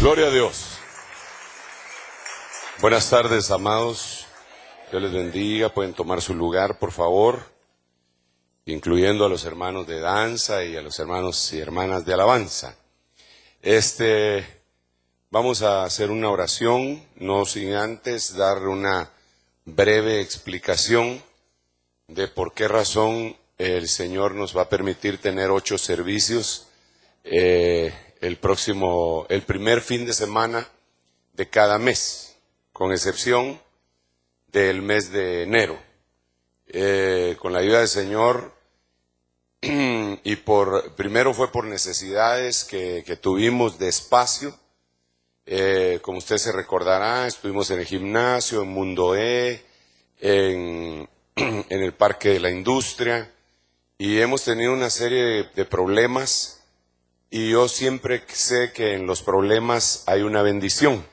Gloria a Dios. Buenas tardes, amados. Dios les bendiga. Pueden tomar su lugar, por favor, incluyendo a los hermanos de danza y a los hermanos y hermanas de alabanza. Vamos a hacer una oración, no sin antes dar una breve explicación de por qué razón el Señor nos va a permitir tener 8 servicios el primer fin de semana de cada mes, con excepción del mes de enero. Con la ayuda del Señor, y primero fue por necesidades que tuvimos de espacio. Como usted se recordará, estuvimos en el gimnasio, en Mundo E, en el Parque de la Industria, y hemos tenido una serie de problemas, y yo siempre sé que en los problemas hay una bendición.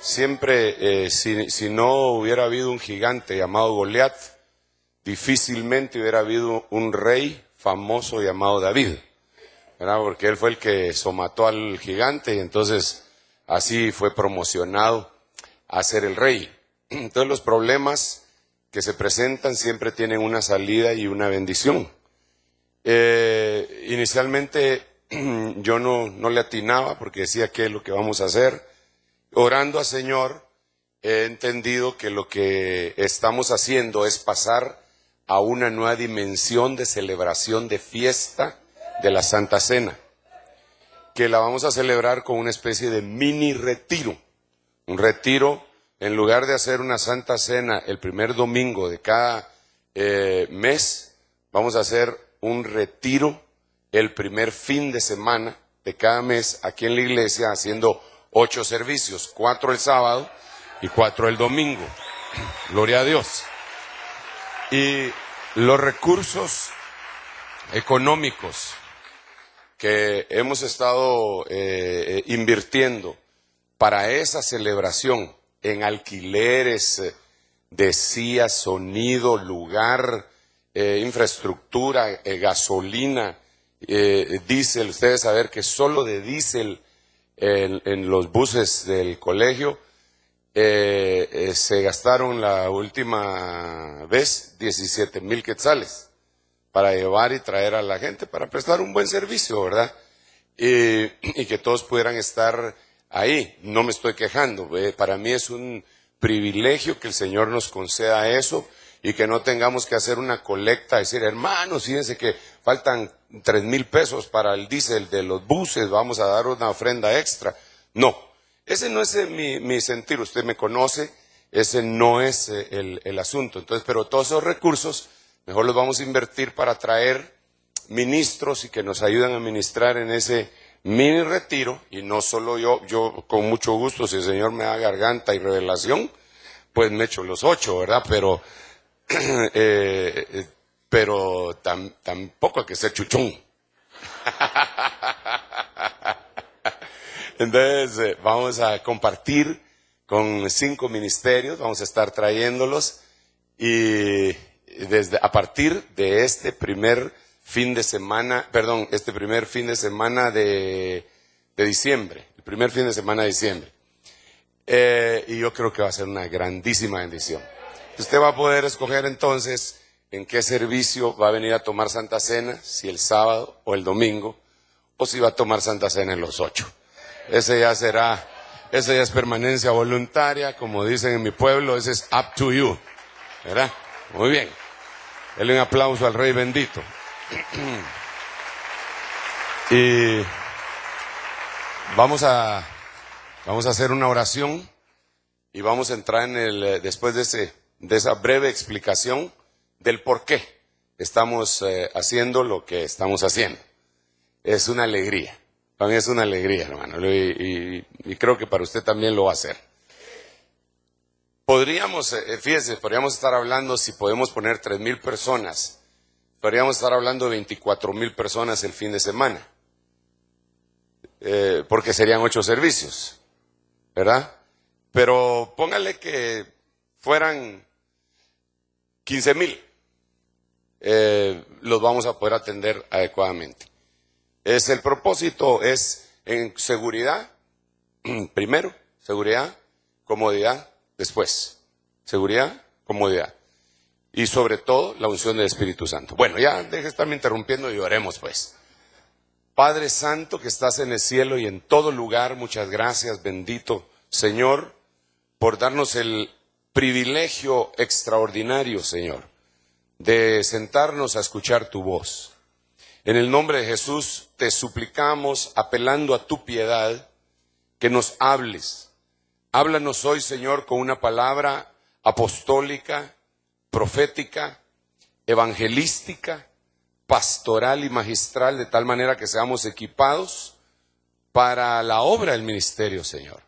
Siempre, si no hubiera habido un gigante llamado Goliat, difícilmente hubiera habido un rey famoso llamado David, ¿verdad? Porque él fue el que somató al gigante y entonces así fue promocionado a ser el rey. Entonces los problemas que se presentan siempre tienen una salida y una bendición. Inicialmente yo no le atinaba porque decía qué es lo que vamos a hacer. Orando al Señor he entendido que lo que estamos haciendo es pasar a una nueva dimensión de celebración de fiesta de la Santa Cena, que la vamos a celebrar con una especie de mini retiro. Un retiro, en lugar de hacer una Santa Cena el primer domingo de cada mes, vamos a hacer un retiro el primer fin de semana de cada mes aquí en la iglesia, haciendo 8 servicios, 4 el sábado y 4 el domingo. Gloria a Dios. Y los recursos económicos que hemos estado invirtiendo para esa celebración en alquileres de sillas, sonido, lugar, infraestructura, gasolina, diésel. Ustedes saben que solo de diésel en los buses del colegio se gastaron la última vez 17,000 quetzales para llevar y traer a la gente, para prestar un buen servicio, ¿verdad? Y que todos pudieran estar ahí. No me estoy quejando, para mí es un privilegio que el Señor nos conceda eso y que no tengamos que hacer una colecta, decir, hermanos, fíjense que faltan 3,000 pesos para el diésel de los buses, vamos a dar una ofrenda extra. No, ese no es mi sentir, usted me conoce, ese no es el asunto. Entonces, pero todos esos recursos mejor los vamos a invertir para traer ministros y que nos ayuden a ministrar en ese mini retiro, y no solo yo con mucho gusto, si el Señor me da garganta y revelación, pues me echo los 8, ¿verdad? Pero tampoco hay que ser chuchón. Entonces vamos a compartir con 5 ministerios, vamos a estar trayéndolos, y a partir de este primer fin de semana de diciembre, el primer fin de semana de diciembre. Y yo creo que va a ser una grandísima bendición. Usted va a poder escoger entonces en qué servicio va a venir a tomar Santa Cena, si el sábado o el domingo, o si va a tomar Santa Cena en los 8. Esa ya es permanencia voluntaria, como dicen en mi pueblo, ese es up to you, ¿verdad? Muy bien. Denle un aplauso al Rey bendito. Y vamos a hacer una oración y vamos a entrar después de esa breve explicación del por qué estamos haciendo lo que estamos haciendo. Es una alegría. Para mí es una alegría, hermano, y creo que para usted también lo va a hacer. Podríamos estar hablando, si podemos poner 3,000 personas, podríamos estar hablando de 24,000 personas el fin de semana, porque serían 8 servicios, ¿verdad? Pero póngale que fueran 15,000, los vamos a poder atender adecuadamente. El propósito es en seguridad, Primero, seguridad, comodidad, después, seguridad, comodidad. Y sobre todo, la unción del Espíritu Santo. Bueno, ya deje de estarme interrumpiendo y oremos pues. Padre Santo que estás en el cielo y en todo lugar, muchas gracias, bendito Señor, por darnos el privilegio extraordinario, Señor, de sentarnos a escuchar tu voz. En el nombre de Jesús te suplicamos, apelando a tu piedad, que nos hables. Háblanos hoy, Señor, con una palabra apostólica, profética, evangelística, pastoral y magistral, de tal manera que seamos equipados para la obra del ministerio, Señor.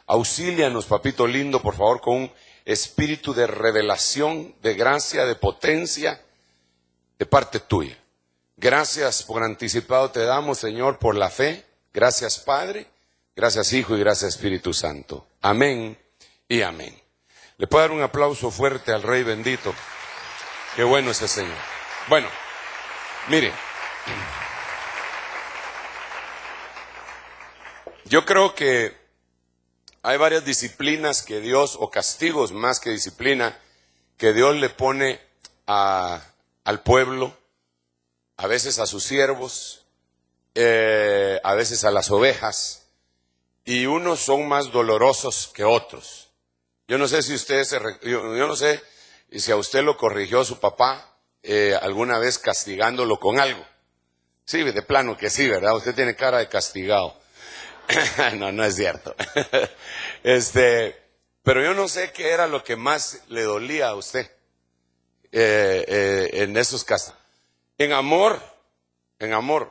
Auxílianos, papito lindo, por favor, con un espíritu de revelación, de gracia, de potencia, de parte tuya. Gracias por anticipado te damos, Señor, por la fe. Gracias, Padre. Gracias, Hijo, y gracias, Espíritu Santo. Amén y amén. Le puedo dar un aplauso fuerte al Rey bendito. Qué bueno ese Señor. Bueno, mire, yo creo que hay varias disciplinas que Dios, o castigos más que disciplina, que Dios le pone al pueblo, a veces a sus siervos, a veces a las ovejas, y unos son más dolorosos que otros. Yo no sé si yo no sé si a usted lo corrigió su papá alguna vez castigándolo con algo. Sí, de plano que sí, ¿verdad? Usted tiene cara de castigado. No, no es cierto. Pero yo no sé qué era lo que más le dolía a usted en esos castigos. En amor,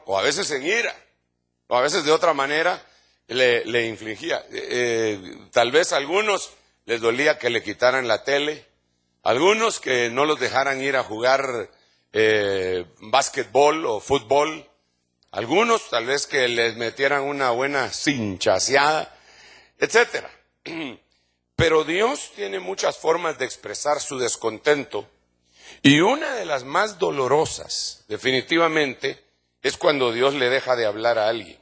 o a veces en ira, o a veces de otra manera le infligía. Tal vez a algunos les dolía que le quitaran la tele, algunos que no los dejaran ir a jugar básquetbol o fútbol, algunos tal vez que les metieran una buena cinchaseada, etcétera. Pero Dios tiene muchas formas de expresar su descontento, y una de las más dolorosas, definitivamente, es cuando Dios le deja de hablar a alguien.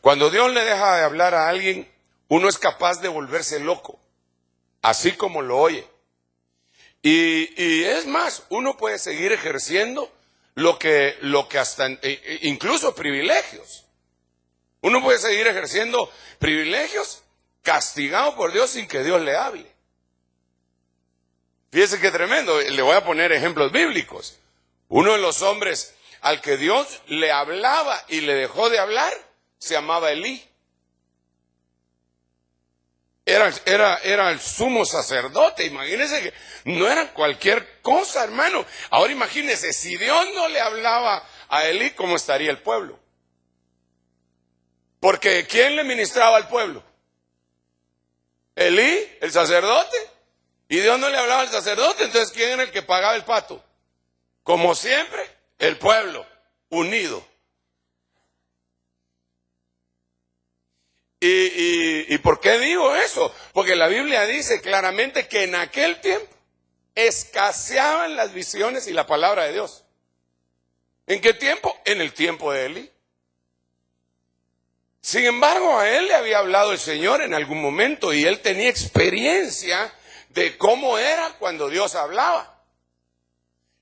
Cuando Dios le deja de hablar a alguien, uno es capaz de volverse loco, así como lo oye. Y es más, uno puede seguir ejerciendo lo que hasta, incluso privilegios. Uno puede seguir ejerciendo privilegios castigado por Dios sin que Dios le hable. Fíjese qué tremendo, le voy a poner ejemplos bíblicos. Uno de los hombres al que Dios le hablaba y le dejó de hablar, se llamaba Elí. Era el sumo sacerdote. Imagínense que no era cualquier cosa, hermano. Ahora imagínense, si Dios no le hablaba a Elí, ¿cómo estaría el pueblo? Porque ¿quién le ministraba al pueblo? Elí, el sacerdote. Y Dios no le hablaba al sacerdote, entonces ¿quién era el que pagaba el pato? Como siempre, el pueblo unido. ¿Y por qué digo eso? Porque la Biblia dice claramente que en aquel tiempo escaseaban las visiones y la palabra de Dios. ¿En qué tiempo? En el tiempo de Elí. Sin embargo, a él le había hablado el Señor en algún momento y él tenía experiencia de cómo era cuando Dios hablaba.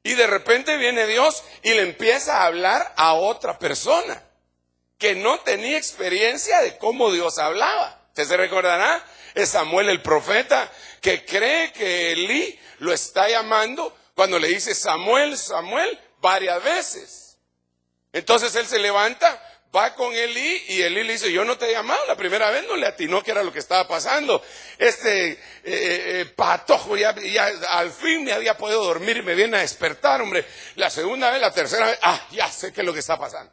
Y de repente viene Dios y le empieza a hablar a otra persona que no tenía experiencia de cómo Dios hablaba. ¿Usted se recordará? Es Samuel el profeta, que cree que Elí lo está llamando cuando le dice Samuel, Samuel, varias veces. Entonces él se levanta, va con Elí y Elí le dice, yo no te he llamado, la primera vez no le atinó que era lo que estaba pasando. Patojo ya al fin me había podido dormir y me viene a despertar, hombre. La segunda vez, la tercera vez, ya sé qué es lo que está pasando.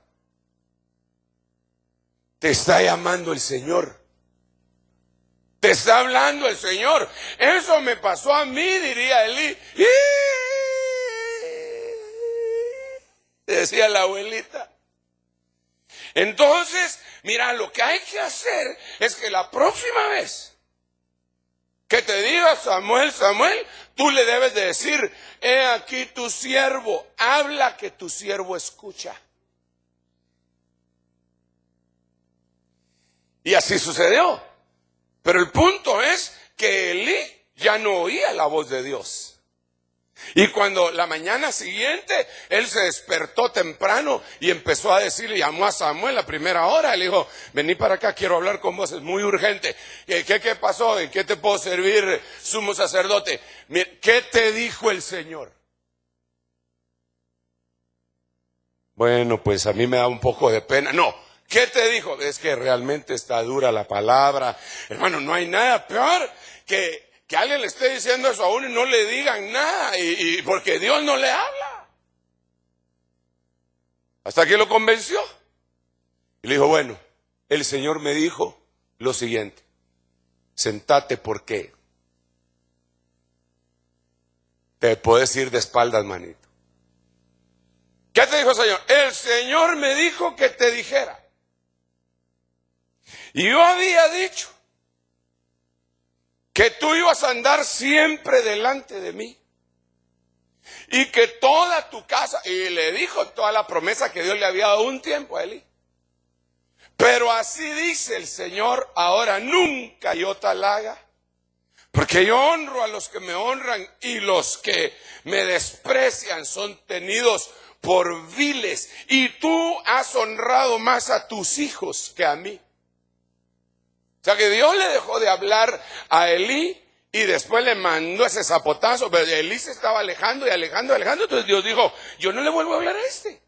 Te está llamando el Señor. Te está hablando el Señor. Eso me pasó a mí, diría Elí. Decía la abuelita. Entonces, mira, lo que hay que hacer es que la próxima vez que te diga Samuel, Samuel, tú le debes de decir, he aquí tu siervo, habla que tu siervo escucha. Y así sucedió. Pero el punto es que Elí ya no oía la voz de Dios. Y cuando la mañana siguiente, él se despertó temprano y empezó a decirle, llamó a Samuel a primera hora, le dijo, vení para acá, quiero hablar con vos, es muy urgente. ¿Qué pasó? ¿En qué te puedo servir, sumo sacerdote? ¿Qué te dijo el Señor? Bueno, pues a mí me da un poco de pena. No, ¿qué te dijo? Es que realmente está dura la palabra. Hermano, no hay nada peor que alguien le esté diciendo eso a uno y no le digan nada, y porque Dios no le habla. Hasta que lo convenció. Y le dijo, bueno, el Señor me dijo lo siguiente, sentate porque te puedes ir de espaldas, manito. ¿Qué te dijo el Señor? El Señor me dijo que te dijera. Y yo había dicho que tú ibas a andar siempre delante de mí y que toda tu casa, y le dijo toda la promesa que Dios le había dado un tiempo a Elí. Pero así dice el Señor, ahora nunca yo tal haga, porque yo honro a los que me honran y los que me desprecian son tenidos por viles, y tú has honrado más a tus hijos que a mí. O sea que Dios le dejó de hablar a Elí y después le mandó ese zapotazo, pero Elí se estaba alejando y alejando, entonces Dios dijo, yo no le vuelvo a hablar a este.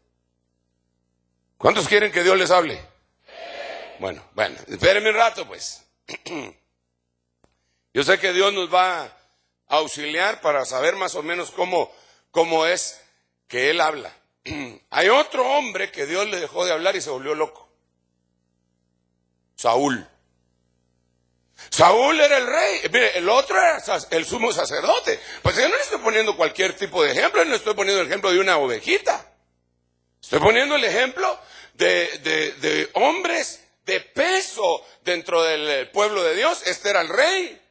¿Cuántos quieren que Dios les hable? Bueno, espérenme un rato pues. Yo sé que Dios nos va a auxiliar para saber más o menos cómo es que Él habla. Hay otro hombre que Dios le dejó de hablar y se volvió loco. Saúl. Saúl era el rey, mire, el otro era el sumo sacerdote. Pues yo no le estoy poniendo cualquier tipo de ejemplo, no estoy poniendo el ejemplo de una ovejita. Estoy poniendo el ejemplo de hombres de peso dentro del pueblo de Dios. Este era el rey.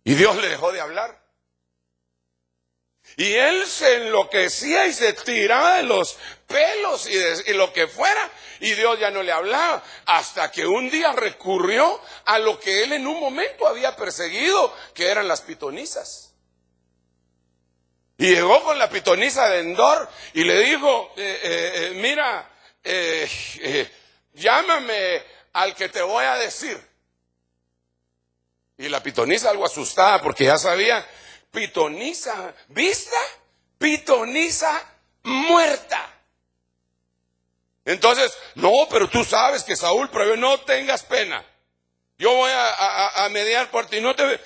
Y Dios le dejó de hablar. Y él se enloquecía y se tiraba de los pelos y lo que fuera. Y Dios ya no le hablaba. Hasta que un día recurrió a lo que él en un momento había perseguido, que eran las pitonisas. Y llegó con la pitonisa de Endor y le dijo, mira, llámame al que te voy a decir. Y la pitonisa algo asustada porque ya sabía, pitonisa vista, pitonisa muerta. Entonces, no, pero tú sabes que Saúl, pero no tengas pena. Yo voy a mediar por ti, no te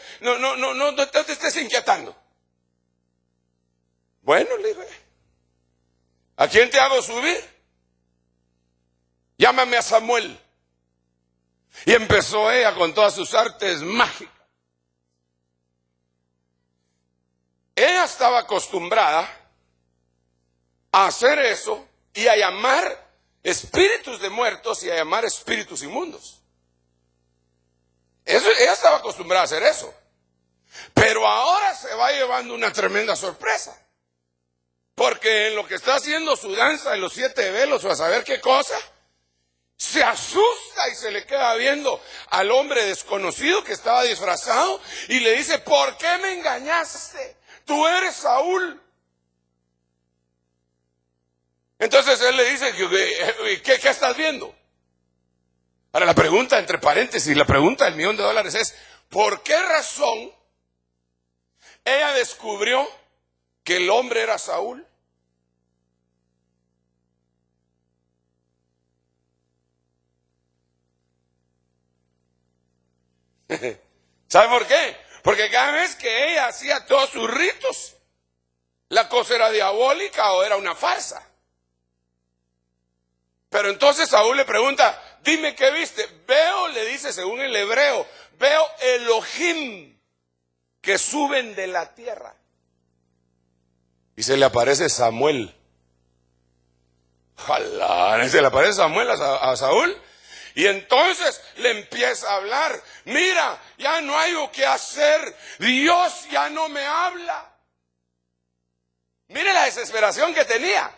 estés inquietando. Bueno, le dije, ¿a quién te hago subir? Llámame a Samuel. Y empezó ella con todas sus artes mágicas. Ella estaba acostumbrada a hacer eso y a llamar espíritus de muertos y a llamar espíritus inmundos. Ella estaba acostumbrada a hacer eso. Pero ahora se va llevando una tremenda sorpresa. Porque en lo que está haciendo su danza en los 7 velos o a saber qué cosa, se asusta y se le queda viendo al hombre desconocido que estaba disfrazado y le dice, ¿por qué me engañaste? Tú eres Saúl. Entonces él le dice, ¿qué estás viendo? Ahora la pregunta, entre paréntesis, la pregunta del $1.000.000 es, ¿por qué razón ella descubrió que el hombre era Saúl? ¿Sabe por qué? Porque cada vez que ella hacía todos sus ritos, la cosa era diabólica o era una farsa. Pero entonces Saúl le pregunta, dime qué viste. Veo, le dice según el hebreo, veo Elohim que suben de la tierra. Y se le aparece Samuel. ¡Jalá! Se le aparece Samuel a Saúl. Y entonces le empieza a hablar. Mira, ya no hay lo que hacer. Dios ya no me habla. Mire la desesperación que tenía.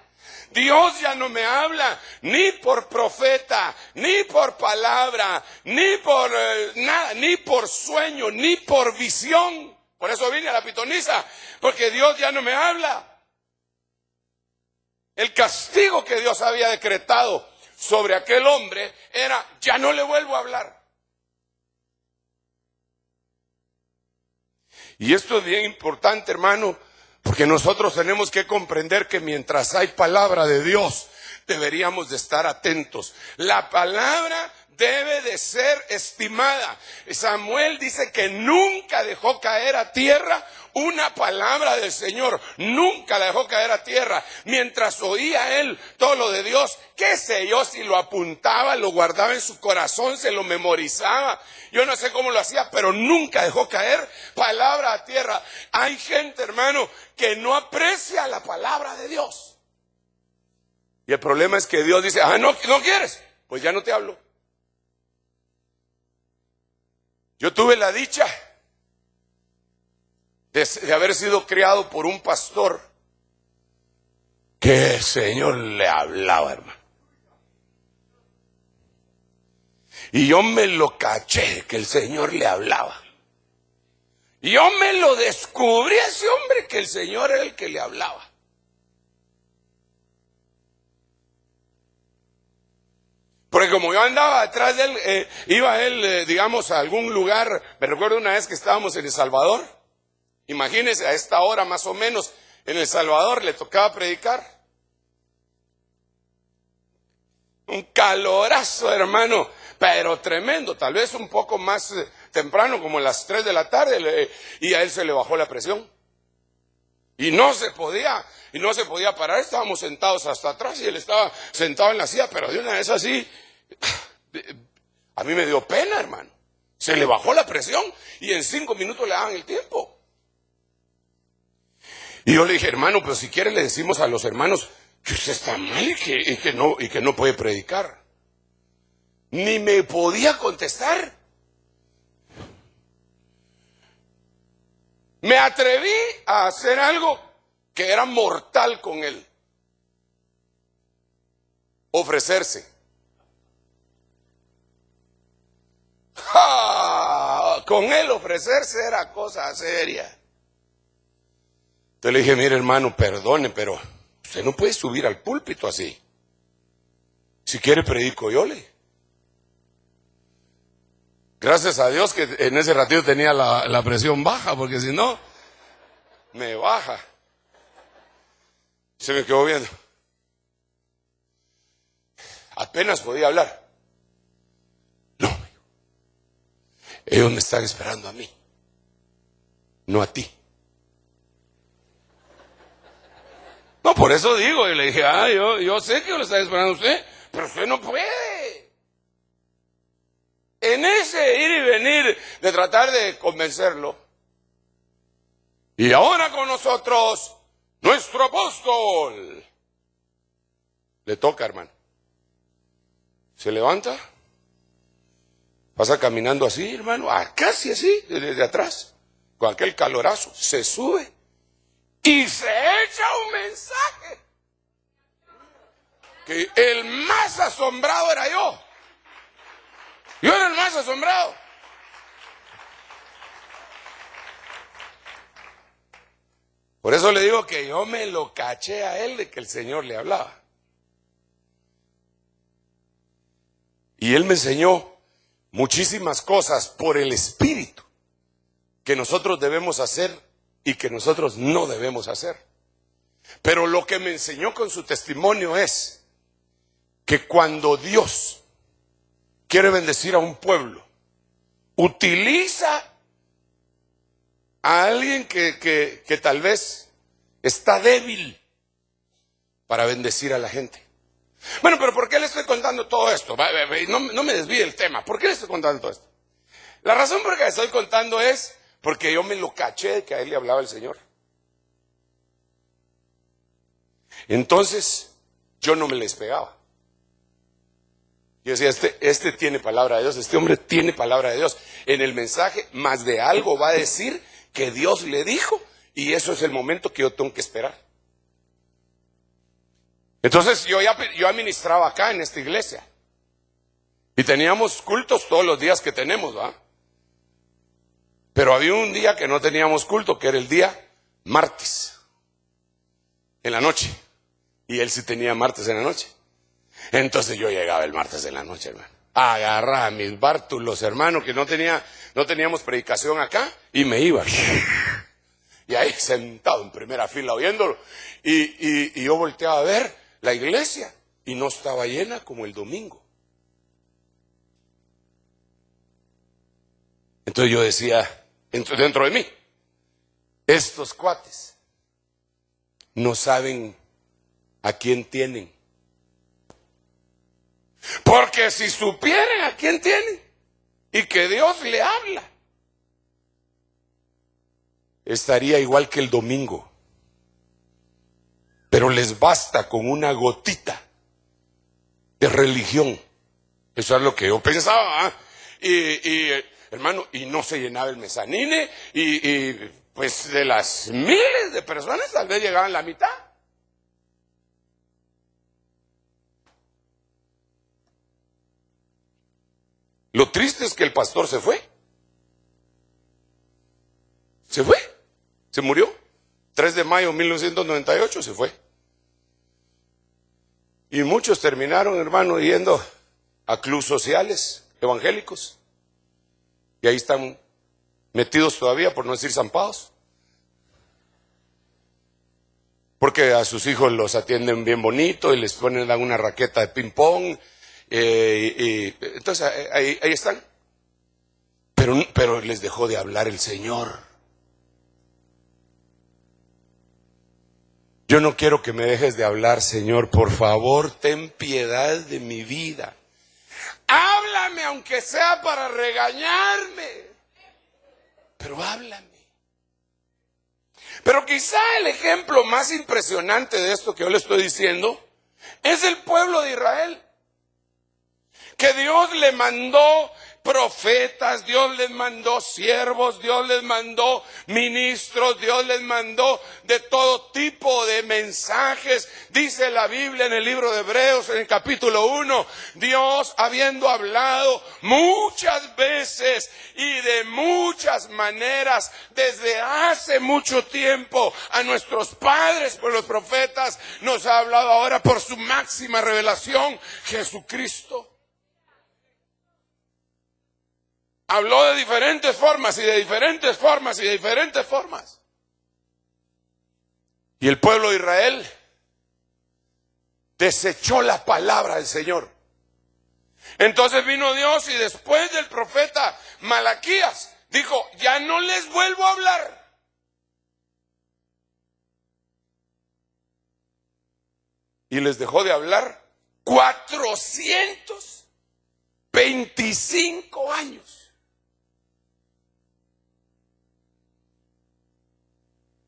Dios ya no me habla ni por profeta, ni por palabra, ni por nada, ni por sueño, ni por visión. Por eso vine a la pitonisa, porque Dios ya no me habla. El castigo que Dios había decretado sobre aquel hombre era: ya no le vuelvo a hablar. Y esto es bien importante, hermano, porque nosotros tenemos que comprender que mientras hay palabra de Dios, deberíamos de estar atentos. La palabra debe de ser estimada. Samuel dice que nunca dejó caer a tierra una palabra del Señor. Nunca la dejó caer a tierra. Mientras oía él todo lo de Dios, qué sé yo, si lo apuntaba, lo guardaba en su corazón, se lo memorizaba. Yo no sé cómo lo hacía, pero nunca dejó caer palabra a tierra. Hay gente, hermano, que no aprecia la palabra de Dios. Y el problema es que Dios dice: no quieres, pues ya no te hablo. Yo tuve la dicha de haber sido criado por un pastor que el Señor le hablaba, hermano. Y yo me lo caché que el Señor le hablaba. Y yo me lo descubrí a ese hombre, que el Señor era el que le hablaba. Porque como yo andaba detrás de él, iba él, digamos, a algún lugar. Me recuerdo una vez que estábamos en El Salvador. Imagínense, a esta hora más o menos, en El Salvador le tocaba predicar. Un calorazo, hermano, pero tremendo. Tal vez un poco más temprano, como a las 3 de la tarde, y a él se le bajó la presión. Y no se podía parar. Estábamos sentados hasta atrás y él estaba sentado en la silla, pero de una vez así, a mí me dio pena, hermano. Se le bajó la presión y en 5 minutos le daban el tiempo. Y yo le dije: hermano, pero si quiere le decimos a los hermanos que usted está mal y que no puede predicar. Ni me podía contestar. Me atreví a hacer algo que era mortal con él: ofrecerse. ¡Ja! Con él ofrecerse era cosa seria. Entonces le dije: mire, hermano, perdone, pero usted no puede subir al púlpito así. Si quiere predico yo, le. Gracias a Dios que en ese ratito tenía la presión baja, porque si no, me baja. Se me quedó viendo. Apenas podía hablar. No, ellos me están esperando a mí, no a ti. No, por eso digo, y le dije: yo sé que lo está esperando a usted, pero usted no puede. En ese ir y venir de tratar de convencerlo. Y ahora con nosotros, nuestro apóstol. Le toca, hermano. Se levanta, pasa caminando así, hermano, casi así, desde atrás, con aquel calorazo, se sube y se echa un mensaje. Que el más asombrado era yo. Yo era el más asombrado. Por eso le digo que yo me lo caché a él de que el Señor le hablaba. Y él me enseñó muchísimas cosas por el Espíritu que nosotros debemos hacer y que nosotros no debemos hacer. Pero lo que me enseñó con su testimonio es que cuando Dios quiere bendecir a un pueblo, utiliza a alguien que tal vez está débil para bendecir a la gente. Bueno, pero ¿por qué le estoy contando todo esto? No me desvíe el tema. ¿Por qué le estoy contando todo esto? La razón por la que le estoy contando es porque yo me lo caché de que a él le hablaba el Señor. Entonces, yo no me les pegaba. Yo decía: este tiene palabra de Dios, este hombre tiene palabra de Dios. En el mensaje, más de algo va a decir que Dios le dijo, y eso es el momento que yo tengo que esperar. Entonces yo administraba acá en esta iglesia. Y teníamos cultos todos los días que tenemos, ¿va? Pero había un día que no teníamos culto, que era el día martes, en la noche. Y él sí tenía martes en la noche. Entonces yo llegaba el martes en la noche, hermano. Agarraba a mis bártulos, hermano, que no teníamos predicación acá, y me iba. Y ahí sentado en primera fila oyéndolo. Y yo volteaba a ver la iglesia y no estaba llena como el domingo. Entonces yo decía, dentro de mí, estos cuates no saben a quién tienen. Porque si supieran a quién tienen y que Dios le habla, estaría igual que el domingo. Pero les basta con una gotita de religión. Eso es lo que yo pensaba. Hermano, y no se llenaba el mezanine, y pues de las miles de personas tal vez llegaban la mitad. Lo triste es que el pastor se fue. Se murió. 3 de mayo de 1998 se fue. Y muchos terminaron, hermano, yendo a clubes sociales evangélicos. Y ahí están metidos todavía, por no decir zampados. Porque a sus hijos los atienden bien bonito y les ponen una raqueta de ping pong. Entonces ahí están. Pero les dejó de hablar el Señor. Yo no quiero que me dejes de hablar, Señor. Por favor, ten piedad de mi vida. Háblame, aunque sea para regañarme. Pero háblame. Pero quizá el ejemplo más impresionante de esto que yo le estoy diciendo es el pueblo de Israel. Que Dios le mandó profetas, Dios les mandó siervos, Dios les mandó ministros, Dios les mandó de todo tipo de mensajes. Dice la Biblia en el libro de Hebreos, en el capítulo 1, Dios habiendo hablado muchas veces y de muchas maneras desde hace mucho tiempo a nuestros padres por los profetas, nos ha hablado ahora por su máxima revelación, Jesucristo. Habló de diferentes formas y de diferentes formas y de diferentes formas. Y el pueblo de Israel desechó la palabra del Señor. Entonces vino Dios y después del profeta Malaquías dijo, ya no les vuelvo a hablar. Y les dejó de hablar 425 años.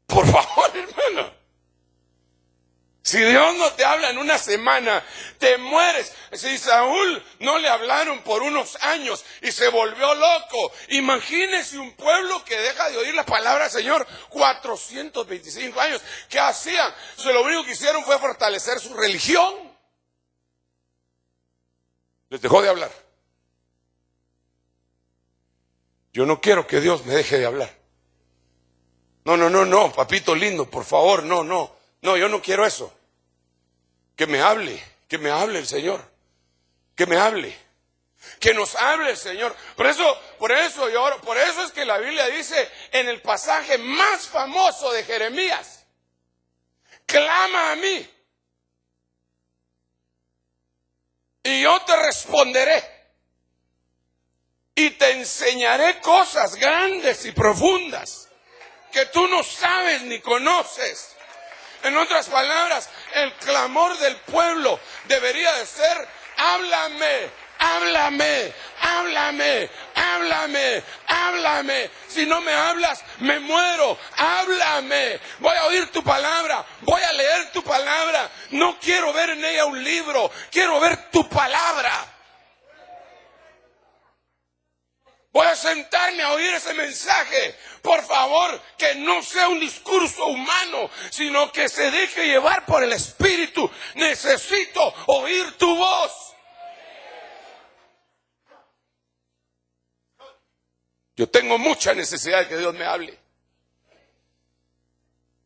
Por favor, hermano. Si Dios no te habla en una semana, te mueres. Si Saúl no le hablaron por unos años y se volvió loco, imagínese un pueblo que deja de oír la palabra del Señor 425 años. ¿Qué hacían? Lo único que hicieron fue fortalecer su religión. Les dejó de hablar. Yo no quiero que Dios me deje de hablar. No, papito lindo, por favor, no, yo no quiero eso. Que me hable el Señor, que me hable, que nos hable el Señor. Por eso yo oro, por eso es que la Biblia dice en el pasaje más famoso de Jeremías, clama a mí y yo te responderé y te enseñaré cosas grandes y profundas que tú no sabes ni conoces. En otras palabras, el clamor del pueblo debería de ser, háblame, háblame, háblame, háblame, háblame. Si no me hablas, me muero. Háblame. Voy a oír tu palabra, voy a leer tu palabra. No quiero ver en ella un libro, quiero ver tu palabra. Voy a sentarme a oír ese mensaje. Por favor, que no sea un discurso humano, sino que se deje llevar por el Espíritu. Necesito oír tu voz. Yo tengo mucha necesidad de que Dios me hable.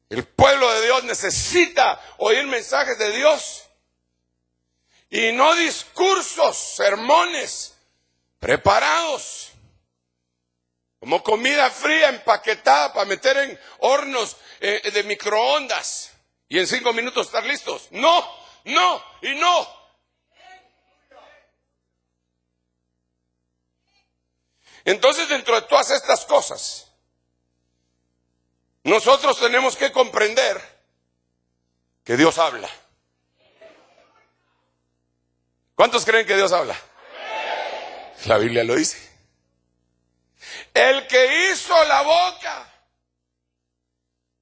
El pueblo de Dios necesita oír mensajes de Dios. Y no discursos, sermones preparados. Como comida fría empaquetada para meter en hornos de microondas. Y en 5 minutos estar listos. No, no y no. Entonces, dentro de todas estas cosas, nosotros tenemos que comprender que Dios habla. ¿Cuántos creen que Dios habla? La Biblia lo dice. El que hizo la boca,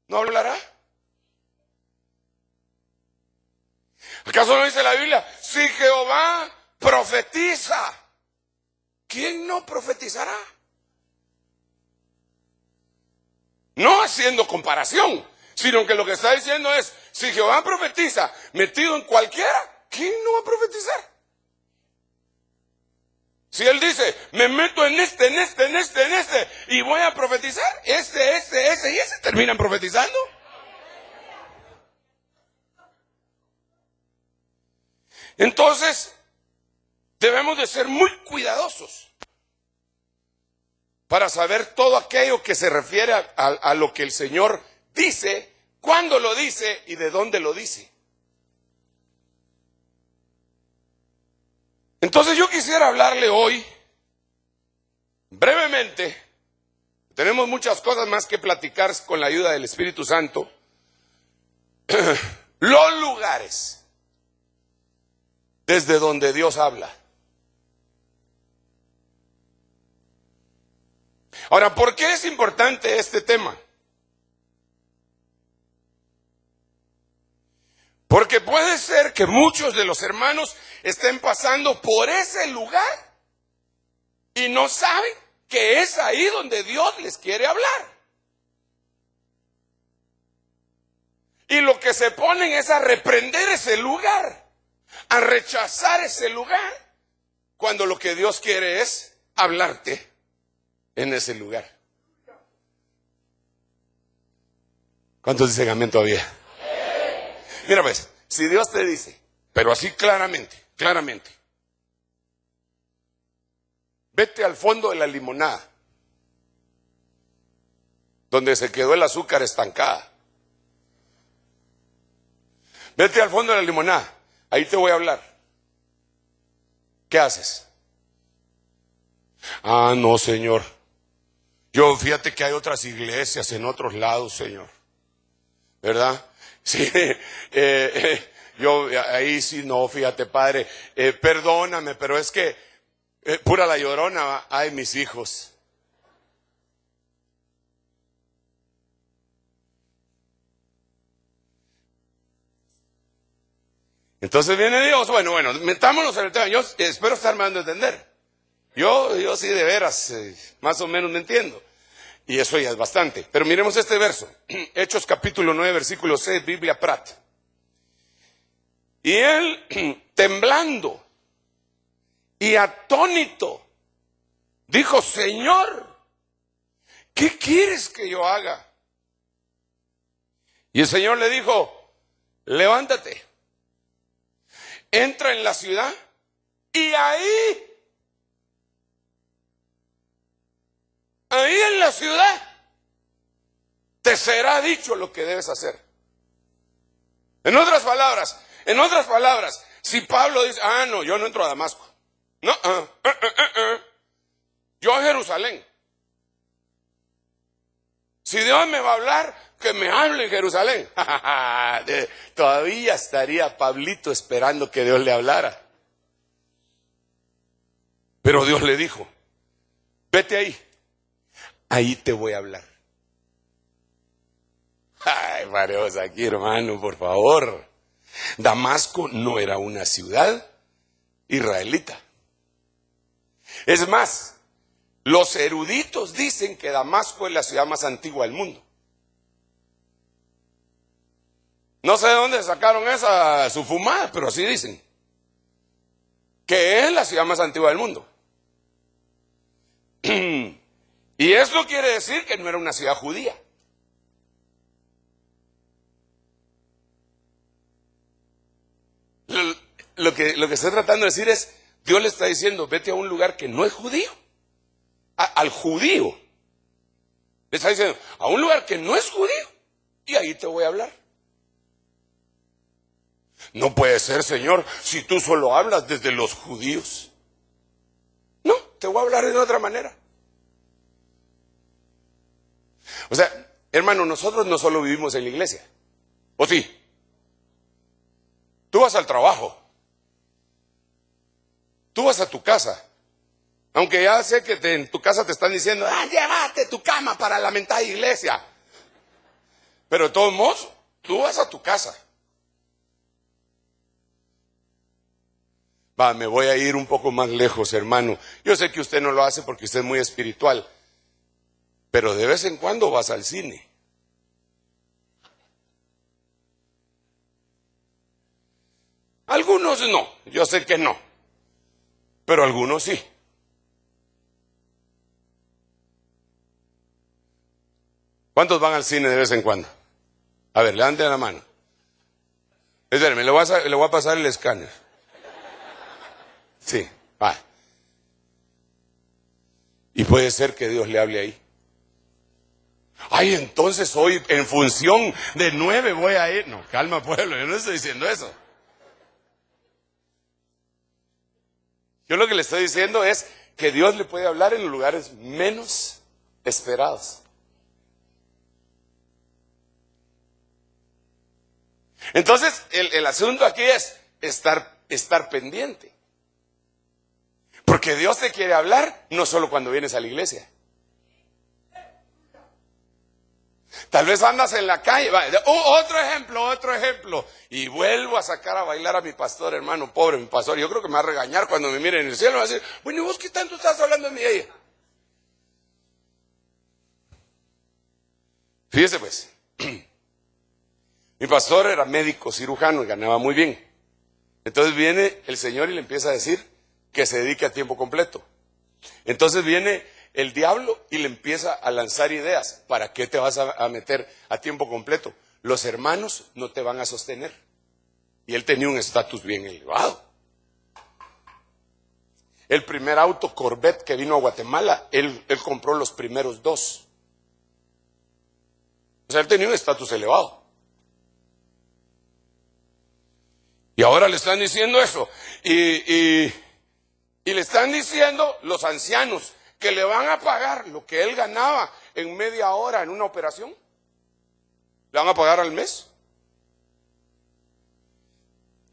¿no hablará? ¿Acaso no dice la Biblia? Si Jehová profetiza, ¿quién no profetizará? No haciendo comparación, sino que lo que está diciendo es, si Jehová profetiza metido en cualquiera, ¿quién no va a profetizar? Si él dice, me meto en este, y voy a profetizar, ese y ese terminan profetizando. Entonces, debemos de ser muy cuidadosos para saber todo aquello que se refiere a lo que el Señor dice, cuándo lo dice y de dónde lo dice. Entonces yo quisiera hablarle hoy, brevemente, tenemos muchas cosas más que platicar con la ayuda del Espíritu Santo, los lugares desde donde Dios habla. Ahora, ¿por qué es importante este tema? Porque puede ser que muchos de los hermanos estén pasando por ese lugar y no saben que es ahí donde Dios les quiere hablar. Y lo que se ponen es a reprender ese lugar, a rechazar ese lugar, cuando lo que Dios quiere es hablarte en ese lugar. ¿Cuántos dicen amén todavía? Mira pues, si Dios te dice, pero así claramente, vete al fondo de la limonada, donde se quedó el azúcar estancada. Vete al fondo de la limonada, ahí te voy a hablar. ¿Qué haces? Ah, no, Señor. Yo, fíjate que hay otras iglesias en otros lados, Señor. ¿Verdad? Sí, yo ahí sí no, fíjate, Padre, perdóname, pero es que pura la llorona, ay, mis hijos. Entonces viene Dios, bueno, metámonos en el tema. Yo espero estarme dando a entender. Yo sí de veras, más o menos me entiendo. Y eso ya es bastante. Pero miremos este verso. Hechos capítulo 9, versículo 6, Biblia Prat. Y él, temblando y atónito, dijo, Señor, ¿qué quieres que yo haga? Y el Señor le dijo, levántate, entra en la ciudad y ahí en la ciudad te será dicho lo que debes hacer. En otras palabras, si Pablo dice, no, yo no entro a Damasco. No, yo a Jerusalén. Si Dios me va a hablar, que me hable en Jerusalén. Todavía estaría Pablito esperando que Dios le hablara. Pero Dios le dijo, vete ahí te voy a hablar. Ay, paremos aquí, hermano, por favor. Damasco no era una ciudad israelita. Es más, Los eruditos dicen que Damasco es la ciudad más antigua del mundo. No sé de dónde sacaron esa su fumada, pero así dicen. Que es la ciudad más antigua del mundo. Y eso quiere decir que no era una ciudad judía. Lo que estoy tratando de decir es, Dios le está diciendo, vete a un lugar que no es judío. Al judío. Le está diciendo, a un lugar que no es judío. Y ahí te voy a hablar. No puede ser, Señor, si tú solo hablas desde los judíos. No, te voy a hablar de otra manera. O sea, hermano, nosotros no solo vivimos en la iglesia. ¿O sí? Tú vas al trabajo. Tú vas a tu casa. Aunque ya sé que en tu casa te están diciendo, llévate tu cama para la mentada iglesia. Pero de todos modos, tú vas a tu casa. Me voy a ir un poco más lejos, hermano. Yo sé que usted no lo hace porque usted es muy espiritual. Pero de vez en cuando vas al cine. Algunos no, yo sé que no. Pero algunos sí. ¿Cuántos van al cine de vez en cuando? A ver, levanten la mano. Espérenme, le voy a pasar el escáner. Sí, va. Y puede ser que Dios le hable ahí. Entonces hoy en función de 9 voy a ir. No, calma pueblo, yo no estoy diciendo eso. Yo lo que le estoy diciendo es que Dios le puede hablar en los lugares menos esperados. Entonces, el asunto aquí es estar pendiente. Porque Dios te quiere hablar no solo cuando vienes a la iglesia. Tal vez andas en la calle. Otro ejemplo. Y vuelvo a sacar a bailar a mi pastor, hermano. Pobre mi pastor. Yo creo que me va a regañar cuando me mire en el cielo. Me va a decir, bueno, ¿y vos qué tanto estás hablando de mí? Fíjese pues. Mi pastor era médico cirujano y ganaba muy bien. Entonces viene el Señor y le empieza a decir que se dedique a tiempo completo. Entonces viene el diablo y le empieza a lanzar ideas. ¿Para qué te vas a meter a tiempo completo? Los hermanos no te van a sostener. Y él tenía un estatus bien elevado. El primer auto Corvette que vino a Guatemala, él compró los primeros 2. O sea, él tenía un estatus elevado. Y ahora le están diciendo eso. Y le están diciendo los ancianos que le van a pagar lo que él ganaba en media hora en una operación. Le van a pagar al mes.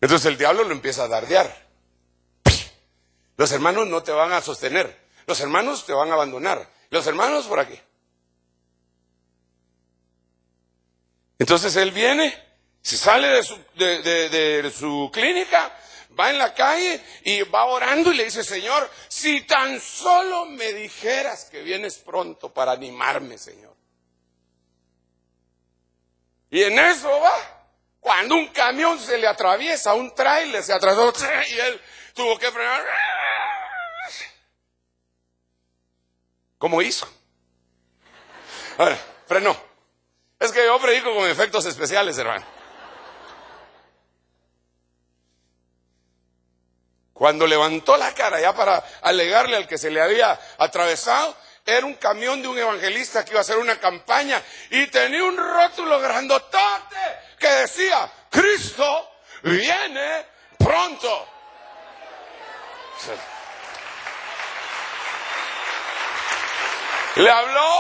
Entonces el diablo lo empieza a dardear. Los hermanos no te van a sostener. Los hermanos te van a abandonar. Los hermanos por aquí. Entonces él viene, se sale de su clínica, va en la calle y va orando y le dice, Señor, si tan solo me dijeras que vienes pronto para animarme, Señor. Y en eso va. Cuando un camión se le atraviesa, un tráiler se atrasó y él tuvo que frenar. ¿Cómo hizo? A ver, frenó. Es que yo predico con efectos especiales, hermano. Cuando levantó la cara ya para alegarle al que se le había atravesado, era un camión de un evangelista que iba a hacer una campaña y tenía un rótulo grandotote que decía, Cristo viene pronto. Le habló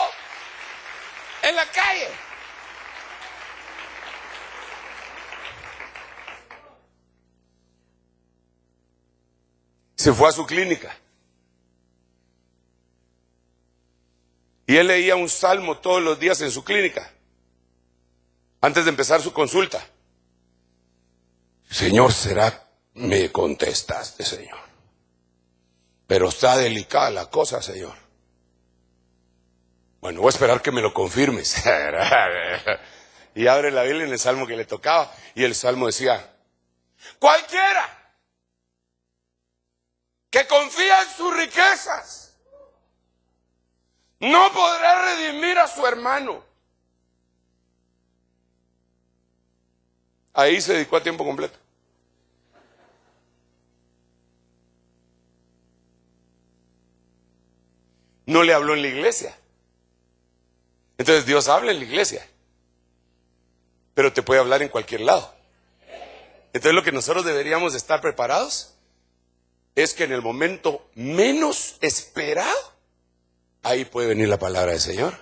en la calle. Se fue a su clínica. Y él leía un salmo todos los días en su clínica. Antes de empezar su consulta. Señor, ¿será? Me contestaste, Señor. Pero está delicada la cosa, Señor. Bueno, voy a esperar que me lo confirmes. Y abre la Biblia en el salmo que le tocaba. Y el salmo decía: cualquiera que confía en sus riquezas no podrá redimir a su hermano. Ahí se dedicó a tiempo completo. No le habló en la iglesia. Entonces Dios habla en la iglesia, pero te puede hablar en cualquier lado. Entonces lo que nosotros deberíamos estar preparados es que en el momento menos esperado, ahí puede venir la palabra del Señor.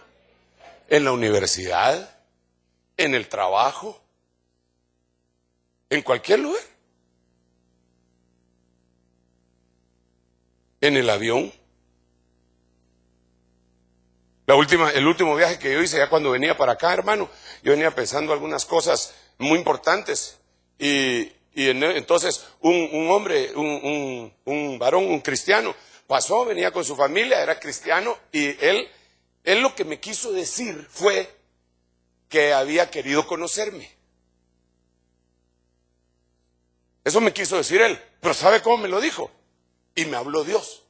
En la universidad, en el trabajo, en cualquier lugar. En el avión. El último viaje que yo hice, ya cuando venía para acá, hermano, yo venía pensando algunas cosas muy importantes. Entonces un hombre, un varón, un cristiano, pasó, venía con su familia, era cristiano, y él lo que me quiso decir fue que había querido conocerme. Eso me quiso decir él, pero ¿sabe cómo me lo dijo? Y me habló Dios.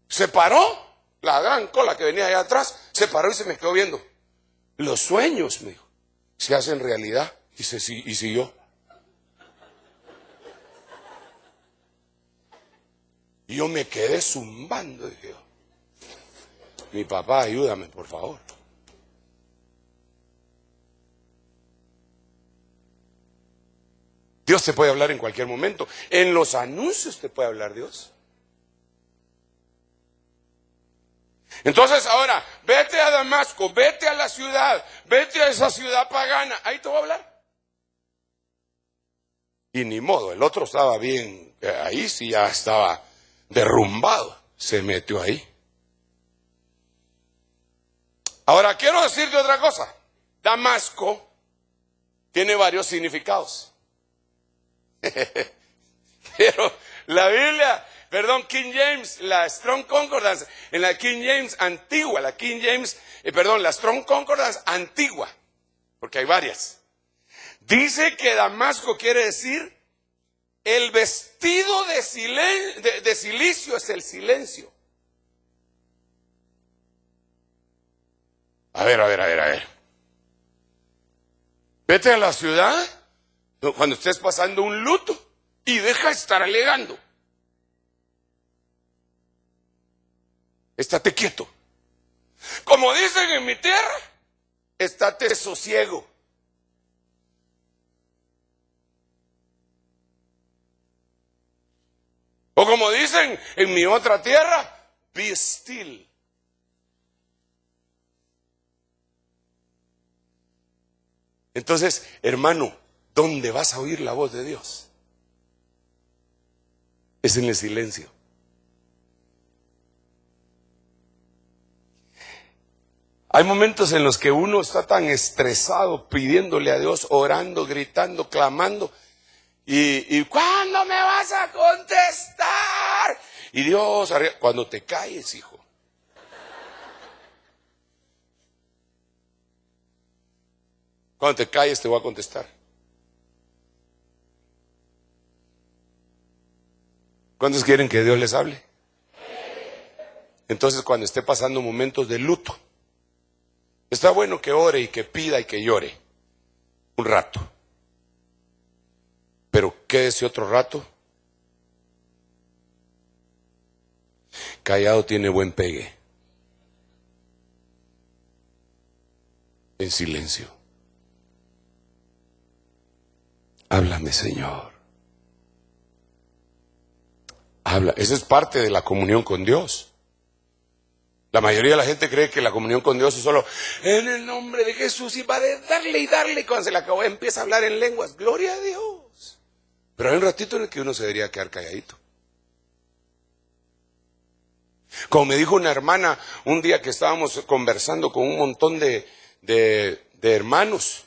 Se paró. La gran cola que venía allá atrás, se paró y se me quedó viendo. Los sueños, me dijo, se hacen realidad. Y siguió. Y yo me quedé zumbando. Dije yo: mi papá, ayúdame, por favor. Dios te puede hablar en cualquier momento. En los anuncios te puede hablar Dios. Entonces ahora, vete a Damasco, vete a la ciudad, vete a esa ciudad pagana, ahí te voy a hablar. Y ni modo, el otro estaba bien, ahí sí ya estaba derrumbado, se metió ahí. Ahora quiero decirte otra cosa. Damasco tiene varios significados. Pero la Biblia, King James, la Strong Concordance, en la King James antigua, la Strong Concordance antigua, porque hay varias, dice que Damasco quiere decir el vestido de silicio es el silencio. A ver. Vete a la ciudad cuando estés pasando un luto y deja de estar alegando. Estate quieto. Como dicen en mi tierra, estate sosiego. O como dicen en mi otra tierra, be still. Entonces, hermano, ¿dónde vas a oír la voz de Dios? Es en el silencio. Hay momentos en los que uno está tan estresado pidiéndole a Dios, orando, gritando, clamando. ¿Y cuándo me vas a contestar? Y Dios, cuando te calles, hijo. Cuando te calles te voy a contestar. ¿Cuántos quieren que Dios les hable? Entonces, cuando esté pasando momentos de luto, está bueno que ore y que pida y que llore un rato. Pero quédese otro rato. Callado tiene buen pegue. En silencio. Háblame, Señor. Habla. Esa es parte de la comunión con Dios. La mayoría de la gente cree que la comunión con Dios es solo en el nombre de Jesús y va a darle y darle. Y cuando se le acabó empieza a hablar en lenguas. Gloria a Dios. Pero hay un ratito en el que uno se debería quedar calladito. Como me dijo una hermana un día que estábamos conversando con un montón de hermanos.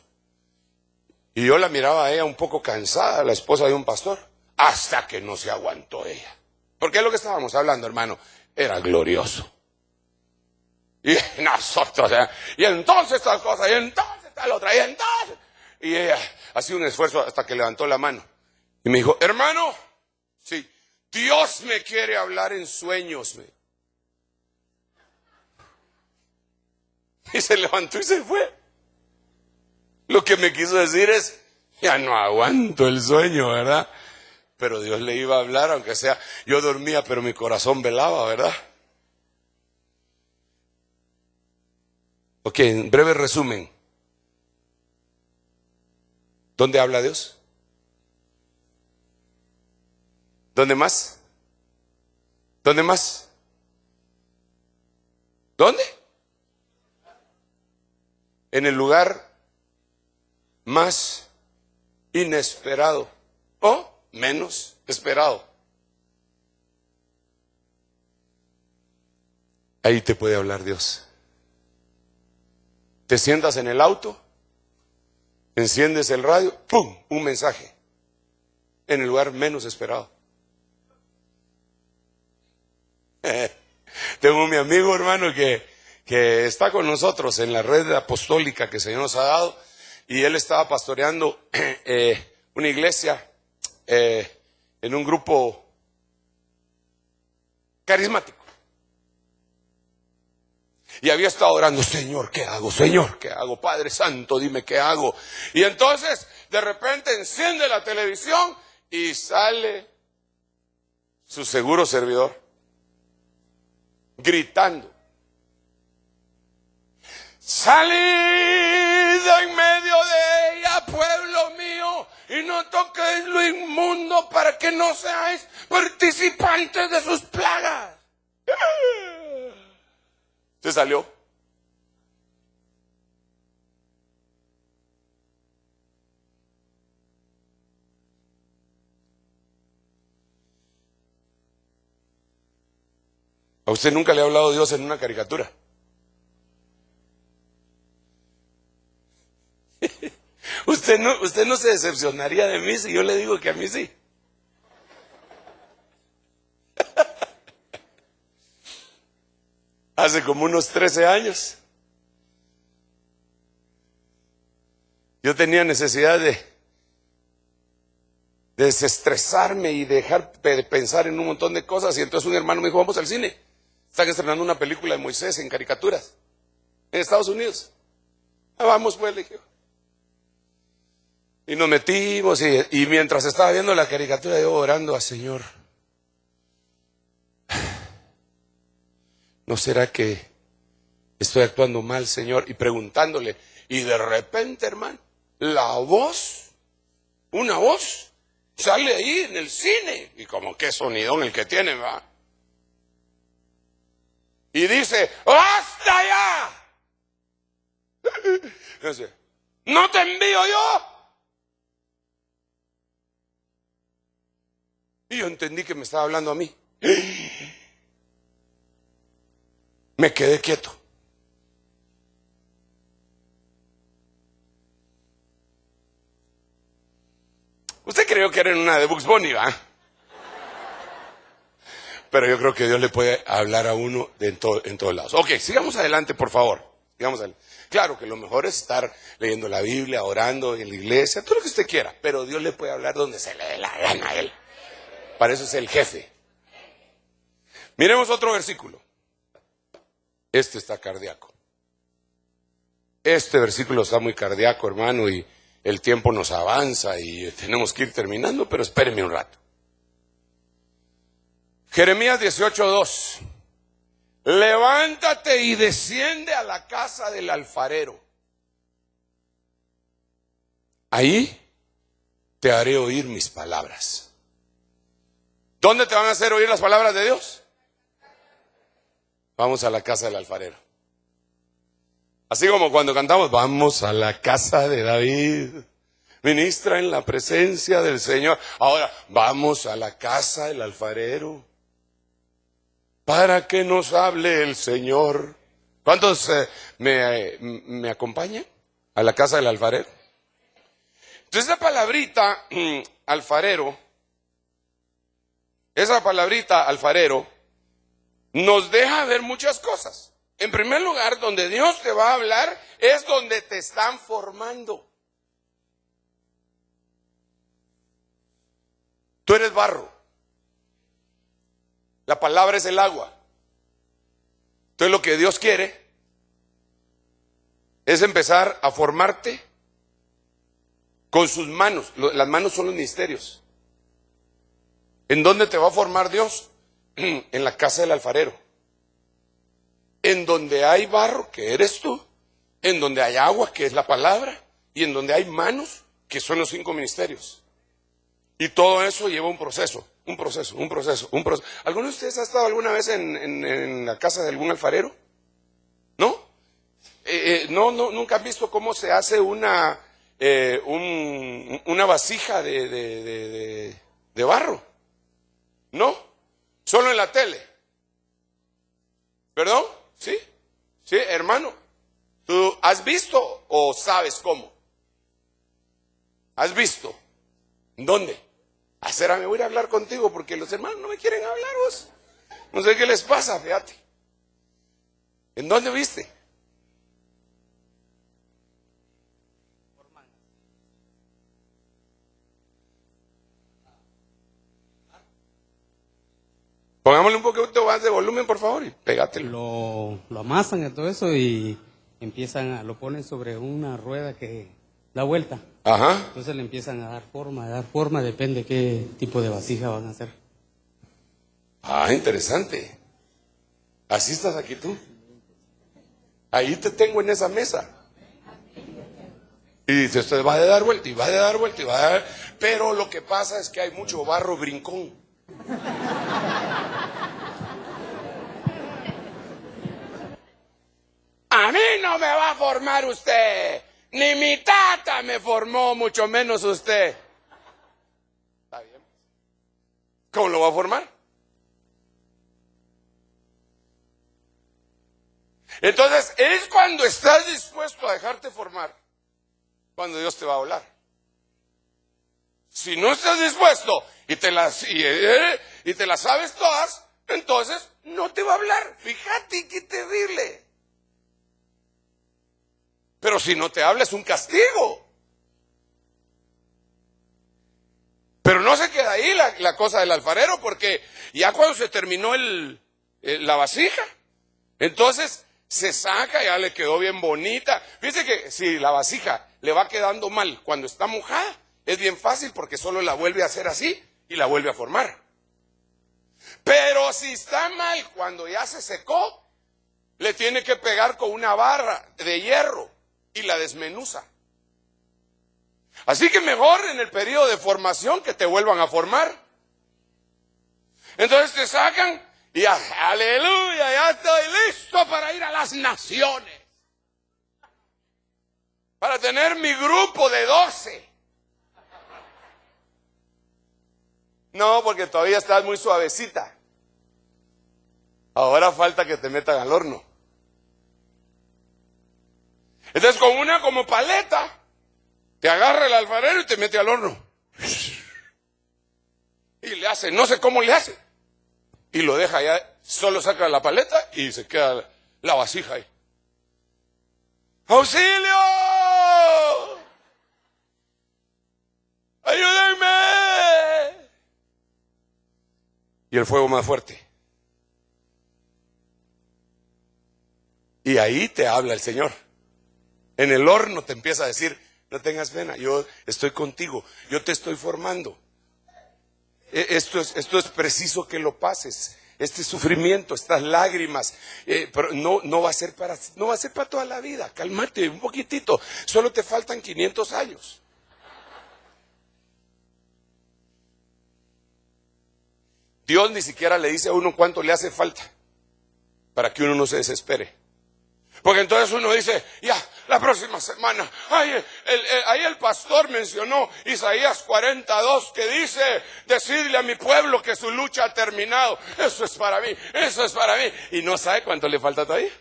Y yo la miraba a ella un poco cansada, la esposa de un pastor, hasta que no se aguantó ella. Porque es lo que estábamos hablando, hermano, era glorioso. Y nosotros, y entonces tal cosa, y entonces tal otra, y entonces. Y ella hacía un esfuerzo hasta que levantó la mano. Y me dijo, hermano, sí, Dios me quiere hablar en sueños. Y se levantó y se fue. Lo que me quiso decir es, ya no aguanto el sueño, ¿verdad? Pero Dios le iba a hablar, aunque sea, yo dormía, pero mi corazón velaba, ¿verdad? Ok, en breve resumen. ¿Dónde habla Dios? ¿Dónde más? ¿Dónde más? ¿Dónde? En el lugar más inesperado o menos esperado. Ahí te puede hablar Dios. Te sientas en el auto, enciendes el radio, ¡pum!, un mensaje. En el lugar menos esperado. Tengo mi amigo, hermano, que está con nosotros en la red apostólica que el Señor nos ha dado, y él estaba pastoreando una iglesia en un grupo carismático. Y había estado orando, Señor, ¿qué hago? Señor, ¿qué hago? Padre Santo, dime qué hago. Y entonces, de repente, enciende la televisión y sale su seguro servidor gritando, salid en medio de ella, pueblo mío, y no toquéis lo inmundo para que no seáis participantes de sus plagas. Se salió. ¿A usted nunca le ha hablado Dios en una caricatura? Usted no se decepcionaría de mí si yo le digo que a mí sí. Hace como unos 13 años yo tenía necesidad de desestresarme y dejar de pensar en un montón de cosas, y entonces un hermano me dijo, vamos al cine. Están estrenando una película de Moisés en caricaturas en Estados Unidos. Vamos pues, le dije. Y nos metimos, y mientras estaba viendo la caricatura yo orando al Señor, ¿no será que estoy actuando mal, Señor? Y preguntándole, y de repente, hermano, una voz sale ahí en el cine, y como qué sonidón el que tiene, va. Y dice, ¡basta ya! ¿No te envío yo? Y yo entendí que me estaba hablando a mí. Me quedé quieto. Usted creyó que era en una de Bugs Bunny, ¿va? Pero yo creo que Dios le puede hablar a uno en todos lados. Ok, sigamos adelante, por favor. Sigamos adelante. Claro que lo mejor es estar leyendo la Biblia, orando en la iglesia, todo lo que usted quiera. Pero Dios le puede hablar donde se le dé la gana a él. Para eso es el jefe. Miremos otro versículo. Este está cardíaco. Este versículo está muy cardíaco, hermano, y el tiempo nos avanza y tenemos que ir terminando, pero espérenme un rato. Jeremías 18:2. Levántate y desciende a la casa del alfarero. Ahí te haré oír mis palabras. ¿Dónde te van a hacer oír las palabras de Dios? Vamos a la casa del alfarero. Así como cuando cantamos, vamos a la casa de David, ministra en la presencia del Señor. Ahora, vamos a la casa del alfarero para que nos hable el Señor. ¿Cuántos me acompañan a la casa del alfarero? Entonces, esa palabrita alfarero, nos deja ver muchas cosas. En primer lugar, donde Dios te va a hablar es donde te están formando. Tú eres barro. La palabra es el agua. Entonces lo que Dios quiere es empezar a formarte con sus manos. Las manos son los misterios. ¿En dónde te va a formar Dios? En la casa del alfarero. En donde hay barro, que eres tú. En donde hay agua, que es la palabra. Y en donde hay manos, que son los 5 ministerios. Y todo eso lleva un proceso. ¿Alguno de ustedes ha estado alguna vez en la casa de algún alfarero? ¿No? Nunca han visto cómo se hace una vasija de barro. ¿No? Solo en la tele. ¿Perdón? ¿Sí? ¿Sí, hermano? ¿Tú has visto o sabes cómo? ¿Has visto? ¿Dónde? Me voy a ir a hablar contigo porque los hermanos no me quieren hablar vos. No sé qué les pasa, fíjate. ¿En dónde viste? Pongámosle un poquito más de volumen, por favor, y pégatelo. Lo amasan y todo eso y lo ponen sobre una rueda que da vuelta. Ajá. Entonces le empiezan a dar forma, depende qué tipo de vasija van a hacer. Ah, interesante. Así estás aquí tú. Ahí te tengo en esa mesa. Y dice, usted va a dar vuelta y va a dar vuelta y va a dar. Pero lo que pasa es que hay mucho barro brincón. A mí no me va a formar usted. Ni mi tata me formó, mucho menos usted. ¿Está bien? ¿Cómo lo va a formar? Entonces, es cuando estás dispuesto a dejarte formar, cuando Dios te va a hablar. Si no estás dispuesto y te las sabes todas, entonces no te va a hablar. Fíjate qué terrible. Pero si no te habla es un castigo. Pero no se queda ahí la cosa del alfarero, porque ya cuando se terminó la vasija, entonces se saca, ya le quedó bien bonita. Fíjese que si la vasija le va quedando mal cuando está mojada, es bien fácil porque solo la vuelve a hacer así y la vuelve a formar. Pero si está mal cuando ya se secó, le tiene que pegar con una barra de hierro y la desmenuza. Así que mejor en el periodo de formación que te vuelvan a formar. Entonces te sacan y aleluya, ya estoy listo para ir a las naciones. Para tener mi grupo de 12. No, porque todavía estás muy suavecita. Ahora falta que te metan al horno. Entonces con una como paleta, te agarra el alfarero y te mete al horno. Y le hace, no sé cómo le hace. Y lo deja ya, solo saca la paleta y se queda la vasija ahí. ¡Auxilio! ¡Ayúdenme! Y el fuego más fuerte. Y ahí te habla el Señor. En el horno te empieza a decir, no tengas pena, yo estoy contigo, yo te estoy formando. Esto es preciso que lo pases. Este sufrimiento, estas lágrimas, pero no va a ser para toda la vida. Cálmate un poquitito. Solo te faltan 500 años. Dios ni siquiera le dice a uno cuánto le hace falta para que uno no se desespere. Porque entonces uno dice, ya, la próxima semana, ahí el pastor mencionó Isaías 42 que dice, decirle a mi pueblo que su lucha ha terminado. Eso es para mí, eso es para mí. Y no sabe cuánto le falta todavía.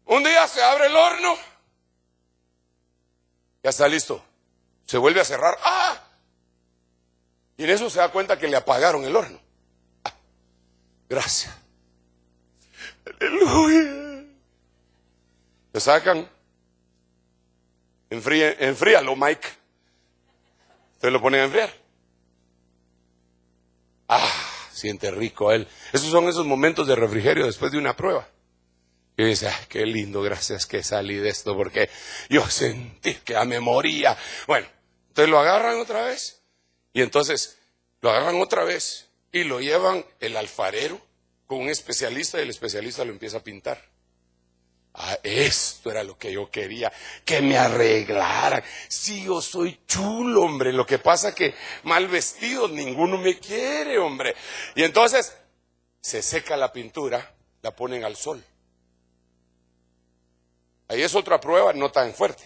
Un día se abre el horno, ya está listo. Se vuelve a cerrar. ¡Ah! Y en eso se da cuenta que le apagaron el horno. Gracias. Aleluya. Lo sacan. Enfríalo, Mike. Entonces lo ponen a enfriar. Siente rico él. Esos son esos momentos de refrigerio después de una prueba. Y dice, qué lindo, gracias que salí de esto, porque yo sentí que ya me moría. Bueno, entonces lo agarran otra vez. Y entonces lo agarran otra vez y lo llevan el alfarero con un especialista, y el especialista lo empieza a pintar. Esto era lo que yo quería, que me arreglaran. Sí, yo soy chulo, hombre. Lo que pasa que mal vestido ninguno me quiere, hombre. Y entonces se seca la pintura, la ponen al sol. Ahí es otra prueba, no tan fuerte.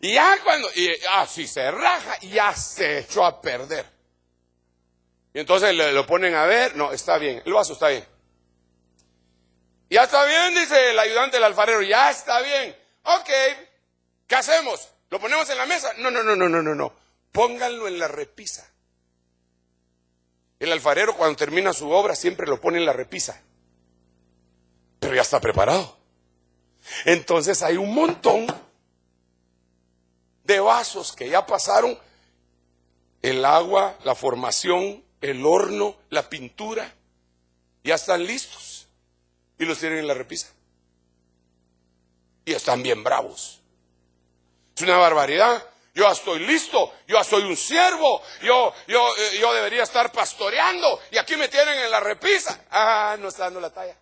Y ya cuando, si se raja, ya se echó a perder. Y entonces lo ponen a ver, no, está bien, el vaso está bien. Ya está bien, dice el ayudante del alfarero, ya está bien. Ok, ¿qué hacemos? ¿Lo ponemos en la mesa? No. Pónganlo en la repisa. El alfarero cuando termina su obra siempre lo pone en la repisa. Pero ya está preparado. Entonces hay un montón de vasos que ya pasaron el agua, la formación, el horno, la pintura. Ya están listos. Y los tienen en la repisa. Y están bien bravos. Es una barbaridad. Yo ya estoy listo. Yo ya soy un siervo. Yo debería estar pastoreando. Y aquí me tienen en la repisa. No está dando la talla.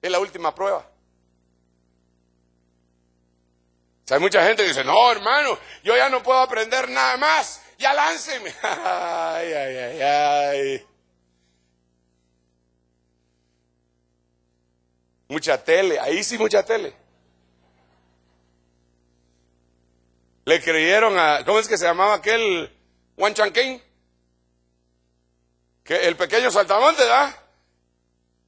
Es la última prueba. O sea, hay mucha gente que dice, no, hermano, yo ya no puedo aprender nada más. Ya lánceme. Ay. Mucha tele, ahí sí mucha tele. Le creyeron ¿cómo es que se llamaba aquel Juan Chanquín? Que el pequeño saltamonte, ¿verdad?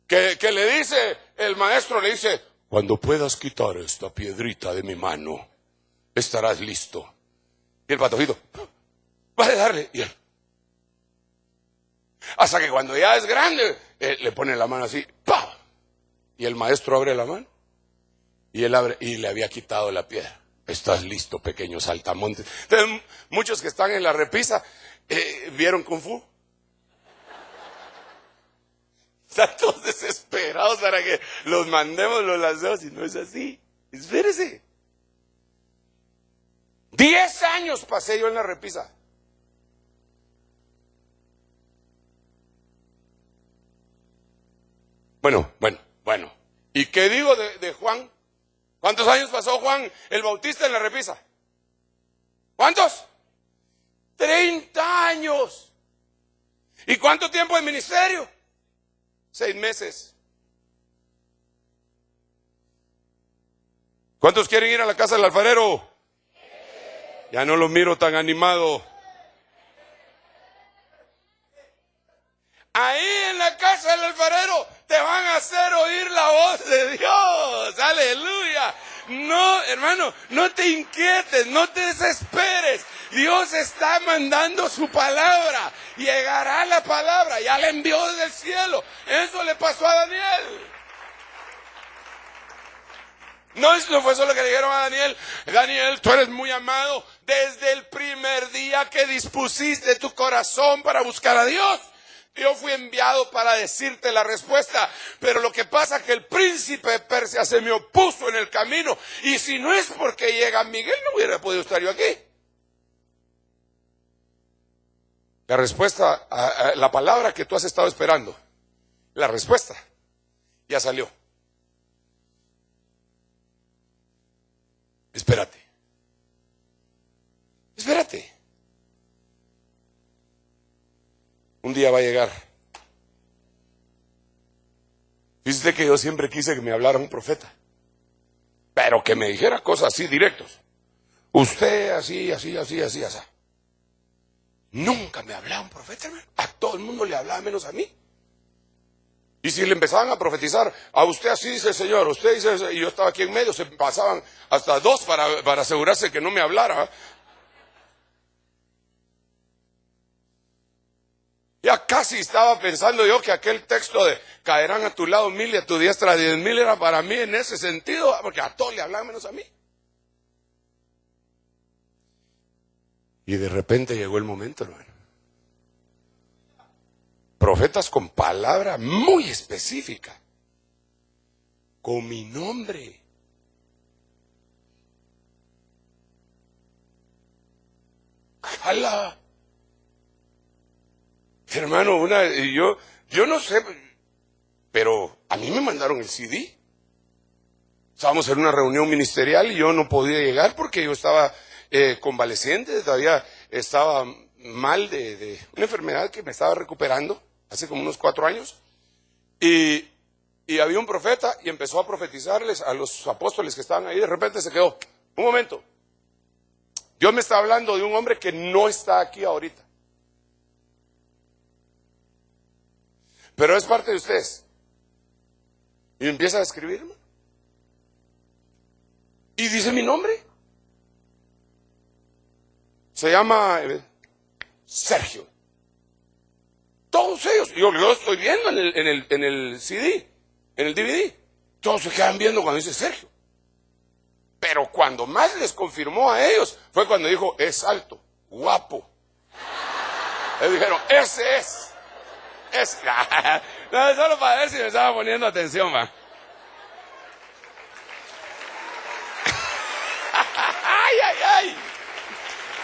Que le dice, el maestro le dice, cuando puedas quitar esta piedrita de mi mano, estarás listo. Y el patojito, va a darle. Y él, hasta que cuando ya es grande, le pone la mano así, ¡pah! Y el maestro abre la mano. Y él abre, y le había quitado la piedra. Estás listo, pequeño saltamontes. Entonces, muchos que están en la repisa, vieron Kung Fu. Están todos desesperados para que los mandemos, los lancemos, y no es así. Espérese. 10 años pasé yo en la repisa. Bueno. ¿Y qué digo de Juan? ¿Cuántos años pasó Juan el Bautista en la repisa? ¿Cuántos? 30 años. ¿Y cuánto tiempo de ministerio? 6 meses. ¿Cuántos quieren ir a la casa del alfarero? Ya no lo miro tan animado. Ahí en la casa del alfarero te van a hacer oír la voz de Dios. Aleluya. No, hermano, no te inquietes, no te desesperes. Dios está mandando su palabra. Llegará la palabra, ya la envió desde el cielo. Eso le pasó a Daniel. No fue solo que le dijeron a Daniel, Daniel, tú eres muy amado desde el primer día que dispusiste tu corazón para buscar a Dios. Yo fui enviado para decirte la respuesta, pero lo que pasa es que el príncipe de Persia se me opuso en el camino, y si no es porque llega Miguel, no hubiera podido estar yo aquí. La respuesta, la palabra que tú has estado esperando, la respuesta ya salió. Espérate. Un día va a llegar. Fíjate que yo siempre quise que me hablara un profeta, pero que me dijera cosas así directos. Usted así. Nunca me hablaba un profeta, hermano. A todo el mundo le hablaba menos a mí. Y si le empezaban a profetizar, a usted así dice el Señor, usted dice eso, y yo estaba aquí en medio, se pasaban hasta 2 para asegurarse que no me hablara. Ya casi estaba pensando yo que aquel texto de caerán a tu lado 1000 y a tu diestra 10,000 era para mí en ese sentido, porque a todos le hablan menos a mí. Y de repente llegó el momento, hermano. Profetas con palabra muy específica, con mi nombre. ¡Jala! Hermano, yo no sé, pero a mí me mandaron el CD. Estábamos en una reunión ministerial y yo no podía llegar porque yo estaba convaleciente, todavía estaba mal de una enfermedad que me estaba recuperando hace como unos 4 años. Y había un profeta y empezó a profetizarles a los apóstoles que estaban ahí. De repente se quedó, un momento, Dios me está hablando de un hombre que no está aquí ahorita, pero es parte de ustedes. Y empieza a escribirme. Y dice mi nombre. Se llama Sergio. Todos ellos, yo lo estoy viendo en el CD, en el DVD. Todos se quedan viendo cuando dice Sergio. Pero cuando más les confirmó a ellos fue cuando dijo, es alto, guapo. Ellos dijeron, ese es. No, solo para ver si me estaba poniendo atención, va. Ay.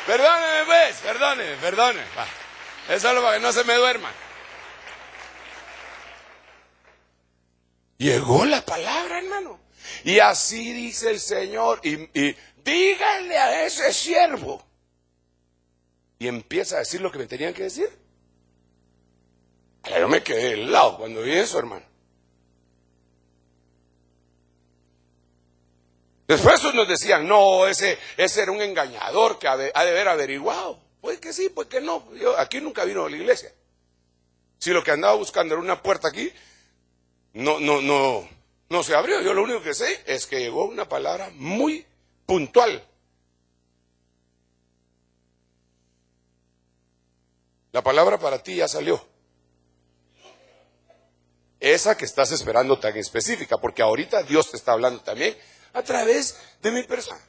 Perdóneme, pues, perdóneme. Va. Es solo para que no se me duerma. Llegó la palabra, hermano. Y así dice el Señor. Y díganle a ese siervo. Y empieza a decir lo que me tenían que decir. Yo me quedé helado cuando vi eso, hermano. Después nos decían, no, ese era un engañador que ha de haber averiguado. Pues que sí, pues que no. Yo aquí nunca vino a la iglesia. Si lo que andaba buscando era una puerta aquí, no se abrió. Yo lo único que sé es que llegó una palabra muy puntual. La palabra para ti ya salió. Esa que estás esperando tan específica, porque ahorita Dios te está hablando también a través de mi persona.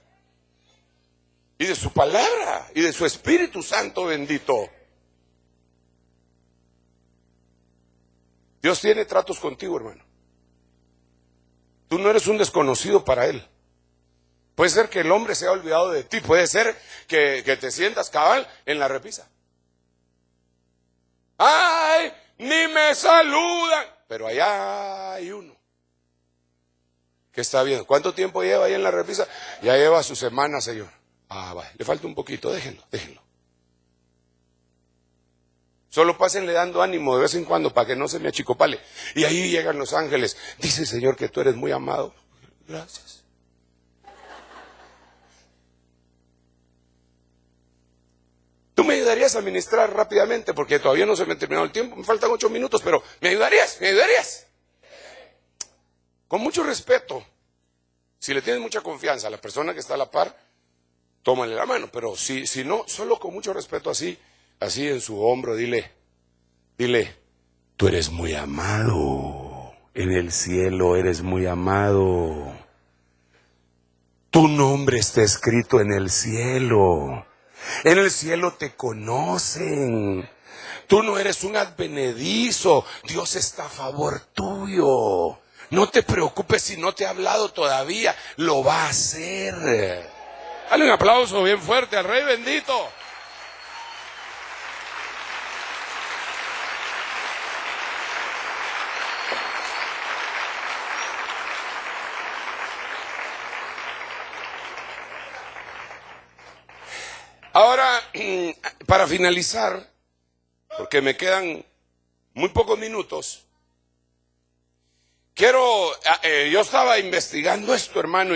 Y de su palabra, y de su Espíritu Santo bendito. Dios tiene tratos contigo, hermano. Tú no eres un desconocido para Él. Puede ser que el hombre se haya olvidado de ti. Puede ser que te sientas cabal en la repisa. ¡Ay! Ni me saludan. Pero allá hay uno que está viendo. ¿Cuánto tiempo lleva ahí en la repisa? Ya lleva su semana, Señor. Vaya, le falta un poquito, déjenlo. Solo pásenle dando ánimo de vez en cuando para que no se me achicopale. Y ahí llegan los ángeles. Dice, Señor, que tú eres muy amado. Gracias. Tú me ayudarías a ministrar rápidamente porque todavía no se me ha terminado el tiempo. Me faltan 8 minutos, pero ¿me ayudarías? Con mucho respeto. Si le tienes mucha confianza a la persona que está a la par, tómale la mano. Pero si no, solo con mucho respeto así en su hombro, dile, tú eres muy amado. En el cielo eres muy amado. Tu nombre está escrito en el cielo. En el cielo te conocen. Tú no eres un advenedizo. Dios está a favor tuyo. No te preocupes si no te ha hablado todavía. Lo va a hacer. Dale un aplauso bien fuerte al Rey bendito. Ahora, para finalizar, porque me quedan muy pocos minutos, yo estaba investigando esto, hermano,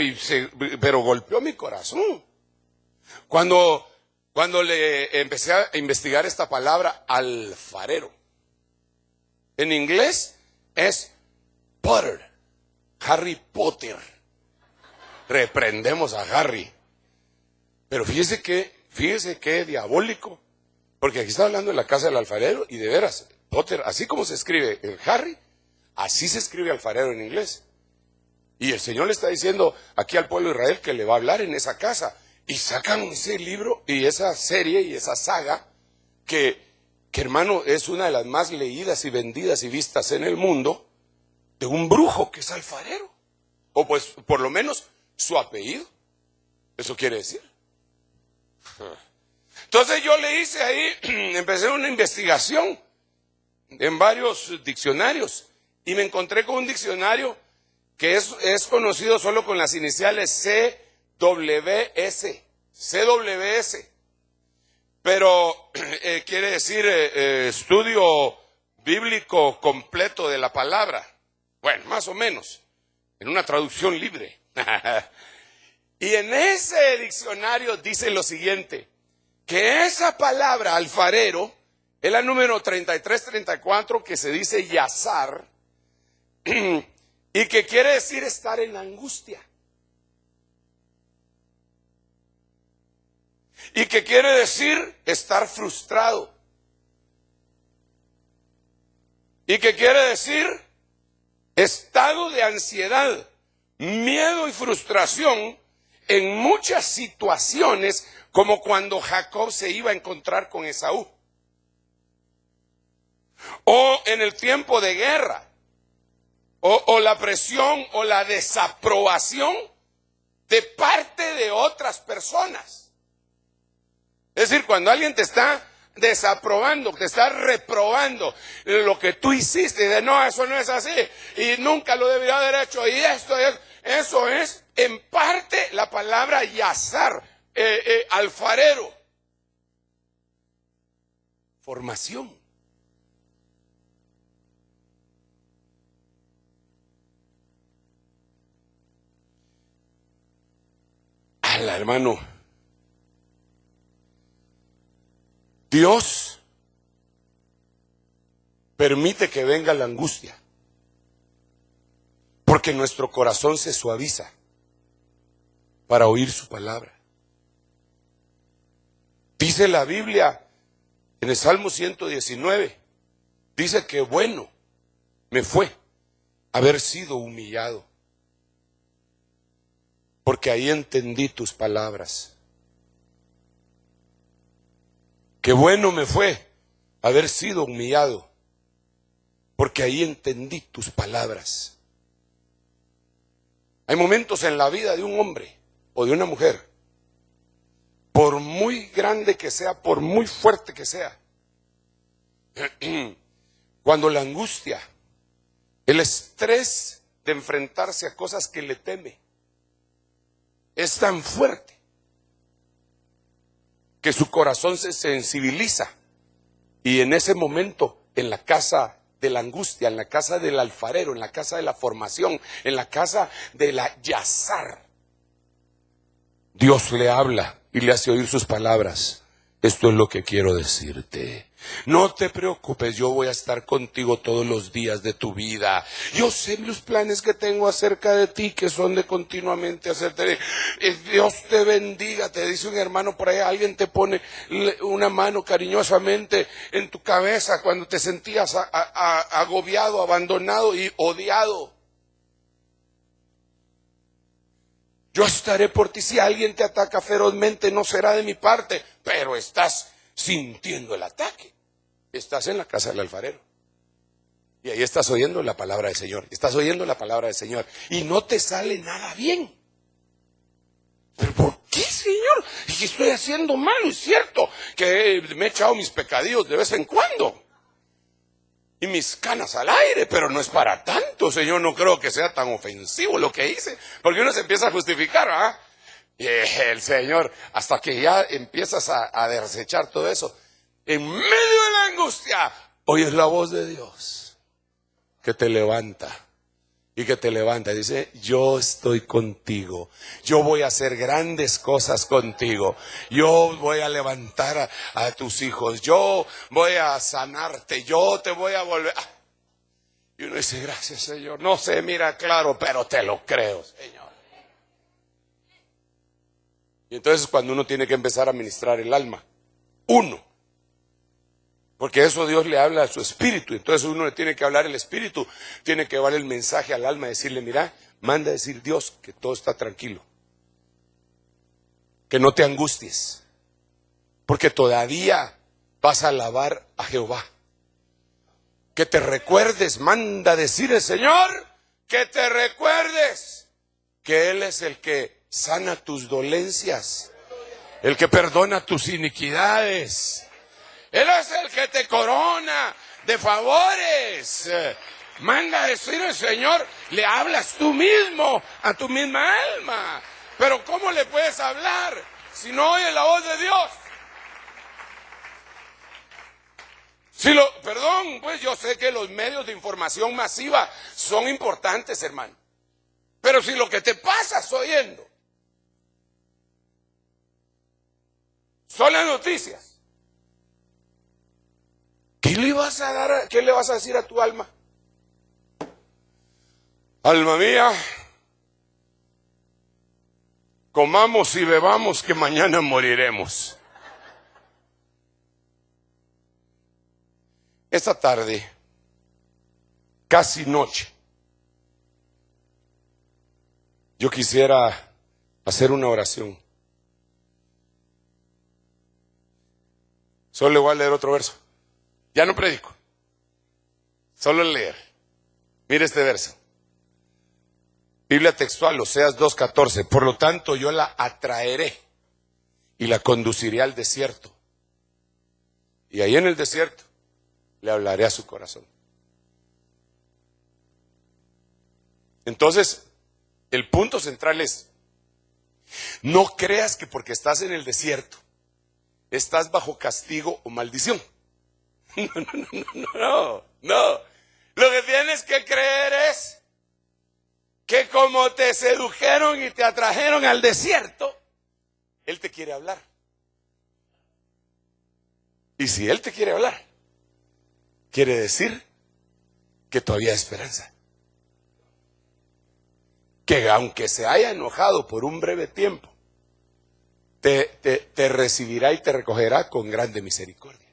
pero golpeó mi corazón. Cuando le empecé a investigar esta palabra, alfarero. En inglés es Potter, Harry Potter. Reprendemos a Harry. Pero fíjese que diabólico Porque aquí está hablando de la casa del alfarero y de veras, Potter, así como se escribe el Harry, así se escribe alfarero en inglés. Y el Señor le está diciendo aquí al pueblo de Israel que le va a hablar en esa casa. Y sacan ese libro y esa serie y esa saga que hermano es una de las más leídas y vendidas y vistas en el mundo, de un brujo que es alfarero. O pues por lo menos su apellido. Eso quiere decir. Entonces yo le hice ahí, empecé una investigación en varios diccionarios y me encontré con un diccionario que es conocido solo con las iniciales CWS. CWS. Pero quiere decir estudio bíblico completo de la palabra. Bueno, más o menos, en una traducción libre. Y en ese diccionario dice lo siguiente, que esa palabra alfarero es la número 3334 que se dice yazar y que quiere decir estar en angustia. Y que quiere decir estar frustrado. Y que quiere decir estado de ansiedad, miedo y frustración en muchas situaciones, como cuando Jacob se iba a encontrar con Esaú. O en el tiempo de guerra. O la presión o la desaprobación de parte de otras personas. Es decir, cuando alguien te está desaprobando, te está reprobando lo que tú hiciste, de no, eso no es así, y nunca lo debería haber hecho, y eso es en parte la palabra yazar, alfarero. Formación. Ala, hermano. Dios permite que venga la angustia, porque nuestro corazón se suaviza para oír su palabra. Dice la Biblia en el Salmo 119, dice que bueno me fue haber sido humillado, porque ahí entendí tus palabras. Qué bueno me fue haber sido humillado, porque ahí entendí tus palabras. Hay momentos en la vida de un hombre o de una mujer, por muy grande que sea, por muy fuerte que sea, cuando la angustia, el estrés de enfrentarse a cosas que le teme, es tan fuerte, que su corazón se sensibiliza y en ese momento, en la casa de la angustia, en la casa del alfarero, en la casa de la formación, en la casa de la yazar, Dios le habla y le hace oír sus palabras. Esto es lo que quiero decirte. No te preocupes, yo voy a estar contigo todos los días de tu vida. Yo sé los planes que tengo acerca de ti, que son de continuamente hacerte. Dios te bendiga, te dice un hermano por ahí, alguien te pone una mano cariñosamente en tu cabeza cuando te sentías agobiado, abandonado y odiado. Yo estaré por ti. Si alguien te ataca ferozmente, no será de mi parte, pero estás sintiendo el ataque. Estás en la casa del alfarero. Y ahí estás oyendo la palabra del Señor. Estás oyendo la palabra del Señor. Y no te sale nada bien. ¿Pero por qué, Señor? ¿Y qué estoy haciendo malo? Es cierto que me he echado mis pecadillos de vez en cuando. Y mis canas al aire, pero no es para tanto, Señor, no creo que sea tan ofensivo lo que hice, porque uno se empieza a justificar, ¿ah? Y el Señor, hasta que ya empiezas a desechar todo eso, en medio de la angustia, oyes la voz de Dios, que te levanta, y que te levanta, y dice, yo estoy contigo, yo voy a hacer grandes cosas contigo, yo voy a levantar a tus hijos, yo voy a sanarte, yo te voy a volver. Y uno dice, gracias Señor, no se mira claro, pero te lo creo, Señor. Y entonces cuando uno tiene que empezar a ministrar el alma, uno Porque eso Dios le habla a su espíritu. Entonces uno le tiene que hablar el espíritu, tiene que llevar el mensaje al alma, decirle, mira, manda a decir Dios que todo está tranquilo, que no te angusties, porque todavía vas a alabar a Jehová. Que te recuerdes, manda a decir el Señor, que te recuerdes que Él es el que sana tus dolencias, el que perdona tus iniquidades. Él es el que te corona de favores. Manda a decir el Señor, le hablas tú mismo a tu misma alma. Pero ¿cómo le puedes hablar si no oyes la voz de Dios? Perdón, pues yo sé que los medios de información masiva son importantes, hermano. Pero si lo que te pasas oyendo son las noticias, ¿qué le vas a dar? ¿Qué le vas a decir a tu alma? Alma mía, comamos y bebamos que mañana moriremos. Esta tarde, casi noche, yo quisiera hacer una oración. Solo le voy a leer otro verso. Ya no predico, solo leer. Mire este verso. Biblia textual, Oseas 2:14. Por lo tanto, yo la atraeré y la conduciré al desierto. Y ahí en el desierto le hablaré a su corazón. Entonces, el punto central es, no creas que porque estás en el desierto, estás bajo castigo o maldición. No. Lo que tienes que creer es que como te sedujeron y te atrajeron al desierto, Él te quiere hablar. Y si Él te quiere hablar, quiere decir que todavía hay esperanza. Que aunque se haya enojado por un breve tiempo, te recibirá y te recogerá con grande misericordia.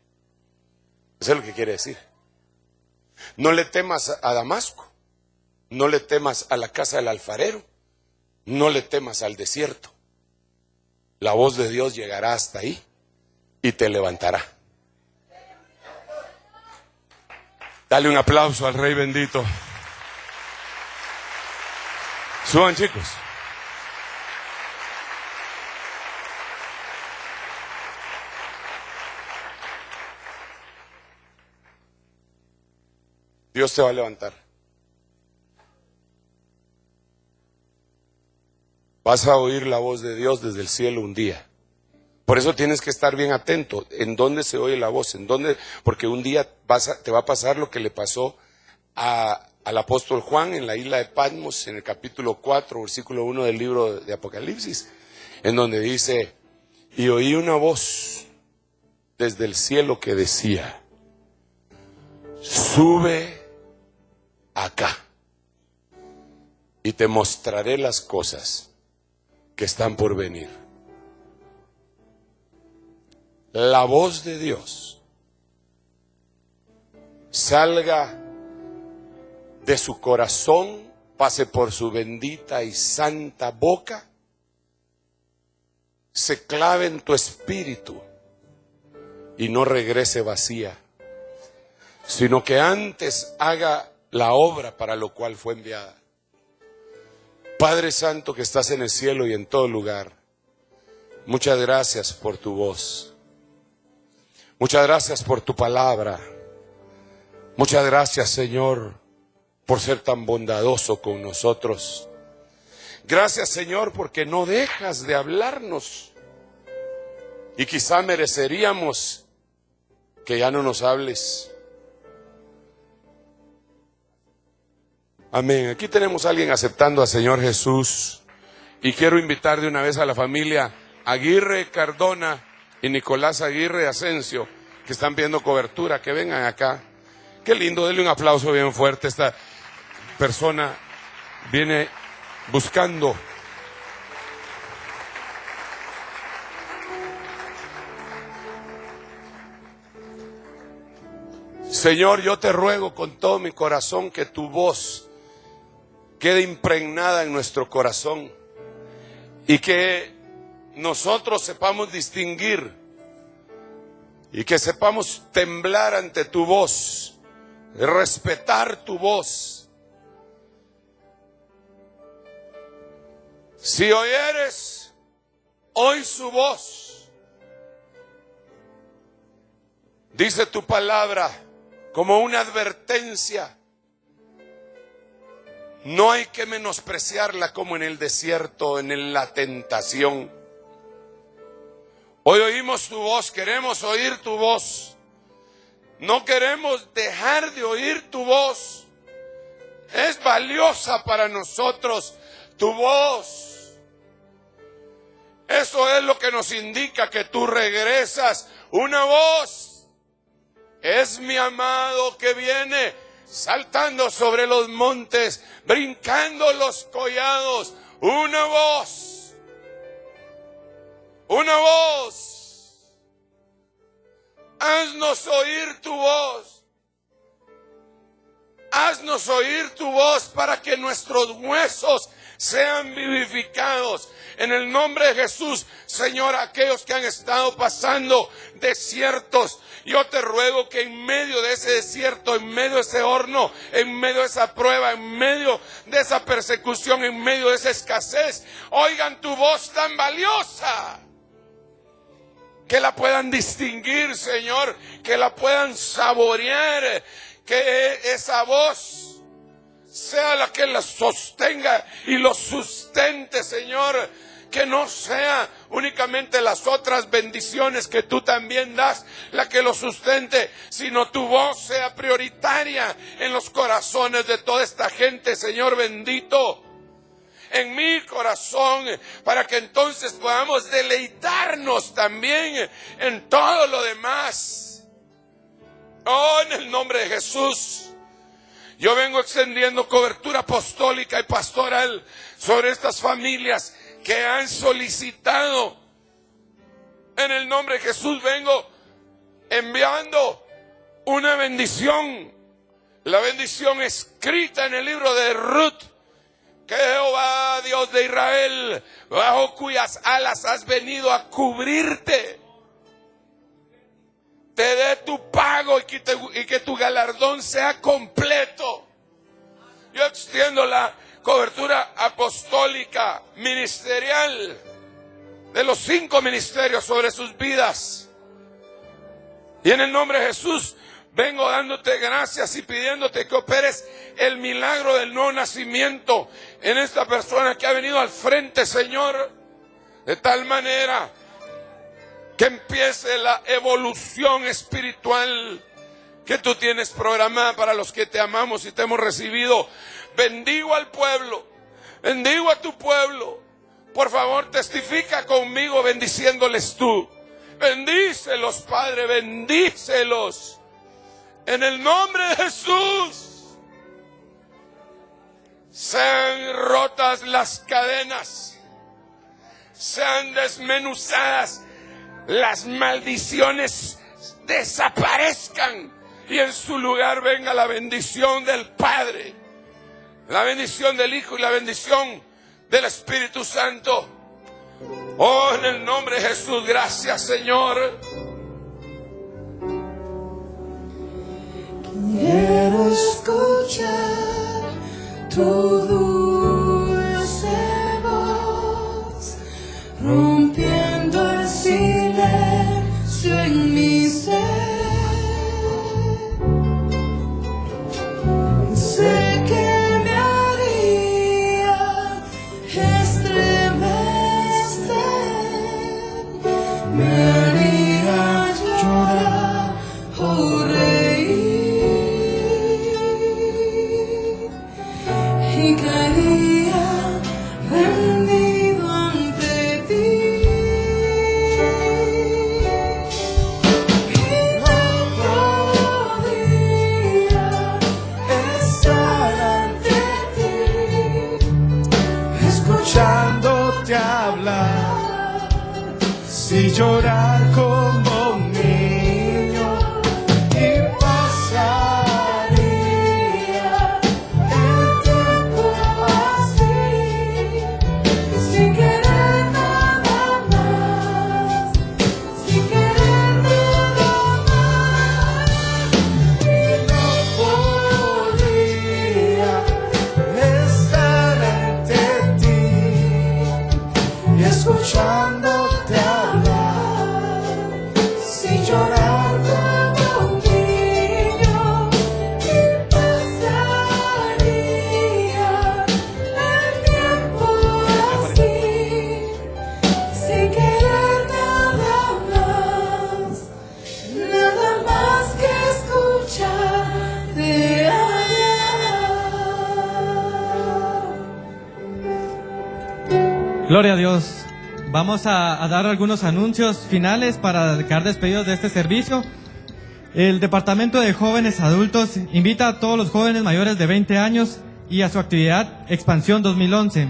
Eso es lo que quiere decir. No le temas a Damasco, no le temas a la casa del alfarero, no le temas al desierto. La voz de Dios llegará hasta ahí y te levantará. Dale un aplauso al Rey bendito. Suban, chicos. Dios te va a levantar. Vas a oír la voz de Dios desde el cielo un día. Por eso tienes que estar bien atento. ¿En dónde se oye la voz? ¿En dónde? Porque un día te va a pasar lo que le pasó al apóstol Juan en la isla de Patmos, en el capítulo 4, versículo 1 del libro de Apocalipsis, en donde dice, y oí una voz desde el cielo que decía, sube acá y te mostraré las cosas que están por venir. La voz de Dios salga de su corazón, pase por su bendita y santa boca, se clave en tu espíritu y no regrese vacía, sino que antes haga la obra para lo cual fue enviada. Padre Santo que estás en el cielo y en todo lugar, muchas gracias por tu voz. Muchas gracias por tu palabra. Muchas gracias, Señor, por ser tan bondadoso con nosotros. Gracias, Señor, porque no dejas de hablarnos. Y quizá mereceríamos que ya no nos hables. Amén. Aquí tenemos a alguien aceptando al Señor Jesús. Y quiero invitar de una vez a la familia Aguirre Cardona y Nicolás Aguirre Asensio, que están viendo cobertura, que vengan acá. Qué lindo, denle un aplauso bien fuerte. Esta persona viene buscando Señor, yo te ruego con todo mi corazón que tu voz quede impregnada en nuestro corazón y que nosotros sepamos distinguir y que sepamos temblar ante tu voz, respetar tu voz. Si oyeres hoy su voz, dice tu palabra como una advertencia, no hay que menospreciarla como en el desierto, en la tentación. Hoy oímos tu voz, queremos oír tu voz. No queremos dejar de oír tu voz. Es valiosa para nosotros tu voz. Eso es lo que nos indica que tú regresas. Una voz. Es mi amado que viene saltando sobre los montes, brincando los collados. Una voz. Una voz. Haznos oír tu voz. Haznos oír tu voz para que nuestros huesos sean vivificados. En el nombre de Jesús, Señor, aquellos que han estado pasando desiertos, yo te ruego que en medio de ese desierto, en medio de ese horno, en medio de esa prueba, en medio de esa persecución, en medio de esa escasez, oigan tu voz tan valiosa. Que la puedan distinguir, Señor, que la puedan saborear, que esa voz sea la que la sostenga y los sustente, Señor. Que no sea únicamente las otras bendiciones que tú también das la que lo sustente, sino tu voz sea prioritaria en los corazones de toda esta gente, Señor bendito. En mi corazón, para que entonces podamos deleitarnos también en todo lo demás. Oh, en el nombre de Jesús, yo vengo extendiendo cobertura apostólica y pastoral sobre estas familias que han solicitado. En el nombre de Jesús vengo enviando una bendición, la bendición escrita en el libro de Ruth. Que Jehová, Dios de Israel, bajo cuyas alas has venido a cubrirte, te dé tu pago y que tu galardón sea completo. Yo extiendo la cobertura apostólica, ministerial, de los 5 ministerios sobre sus vidas. Y en el nombre de Jesús, vengo dándote gracias y pidiéndote que operes el milagro del nuevo nacimiento en esta persona que ha venido al frente, Señor, de tal manera que empiece la evolución espiritual que tú tienes programada para los que te amamos y te hemos recibido. Bendigo al pueblo, bendigo a tu pueblo. Por favor, testifica conmigo bendiciéndoles tú. Bendícelos, Padre, bendícelos. En el nombre de Jesús, sean rotas las cadenas, sean desmenuzadas, las maldiciones desaparezcan y en su lugar venga la bendición del Padre, la bendición del Hijo y la bendición del Espíritu Santo. Oh, en el nombre de Jesús, gracias, Señor. Quiero escuchar tu dulce voz, rompiendo el silencio en mi ser. Sé que me haría estremecer, me haría llorar o y caería rendido ante ti. Y no podría estar ante ti, escuchándote hablar, si llorar como un niño y pasar Gloria a Dios. Vamos a dar algunos anuncios finales para quedar despedidos de este servicio. El Departamento de Jóvenes Adultos invita a todos los jóvenes mayores de 20 años y a su actividad Expansión 2011.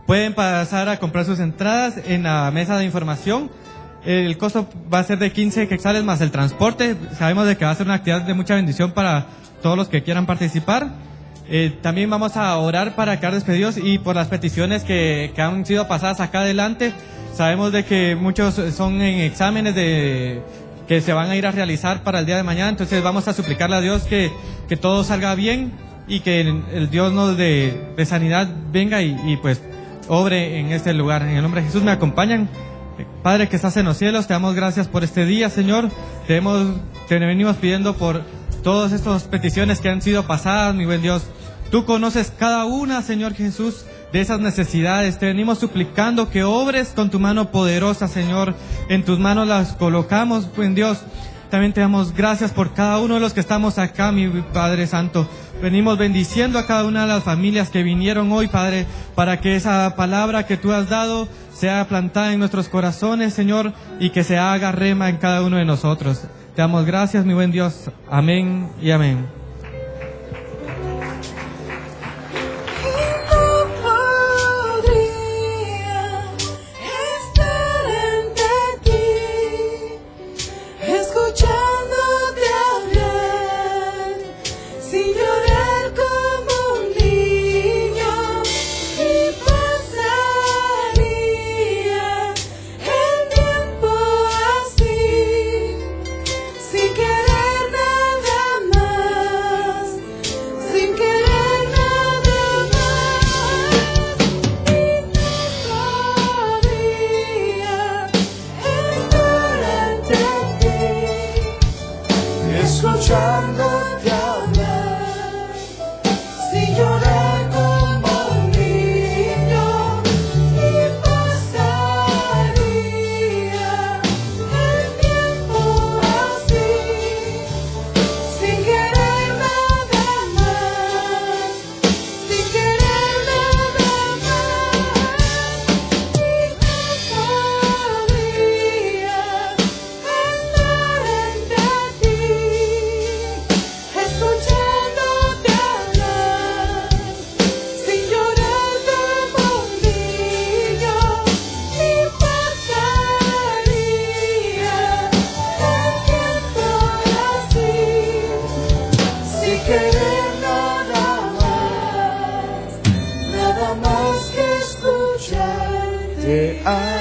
Pueden pasar a comprar sus entradas en la mesa de información. El costo va a ser de 15 quetzales más el transporte. Sabemos de que va a ser una actividad de mucha bendición para todos los que quieran participar. También vamos a orar para quedar despedidos y por las peticiones que han sido pasadas acá adelante. Sabemos de que muchos son en exámenes que se van a ir a realizar para el día de mañana, entonces vamos a suplicarle a Dios que todo salga bien y que el Dios nos de sanidad venga y pues obre en este lugar. En el nombre de Jesús me acompañan. Padre que estás en los cielos, te damos gracias por este día, Señor. Te venimos pidiendo por todas estas peticiones que han sido pasadas, mi buen Dios. Tú conoces cada una, Señor Jesús, de esas necesidades. Te venimos suplicando que obres con tu mano poderosa, Señor. En tus manos las colocamos, buen Dios. También te damos gracias por cada uno de los que estamos acá, mi Padre Santo. Venimos bendiciendo a cada una de las familias que vinieron hoy, Padre, para que esa palabra que tú has dado sea plantada en nuestros corazones, Señor, y que se haga rema en cada uno de nosotros. Te damos gracias, mi buen Dios. Amén y amén. Escuchándote hablar, sin llorar como un niño, y pasaría el tiempo así, sin querer nada más, sin querer nada más, y no podría estar ante ti. Escuchándote hablar, sin llorar como un niño, y pasaría el tiempo así, sin querer nada más, sin querer nada más, y no podría estar ante ti. Escuchándote hablar, sin llorar como un niño, y pasaría el tiempo así, sin querer nada más que escucharte hablar.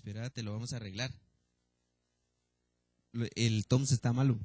Espérate, lo vamos a arreglar. El Toms está malo.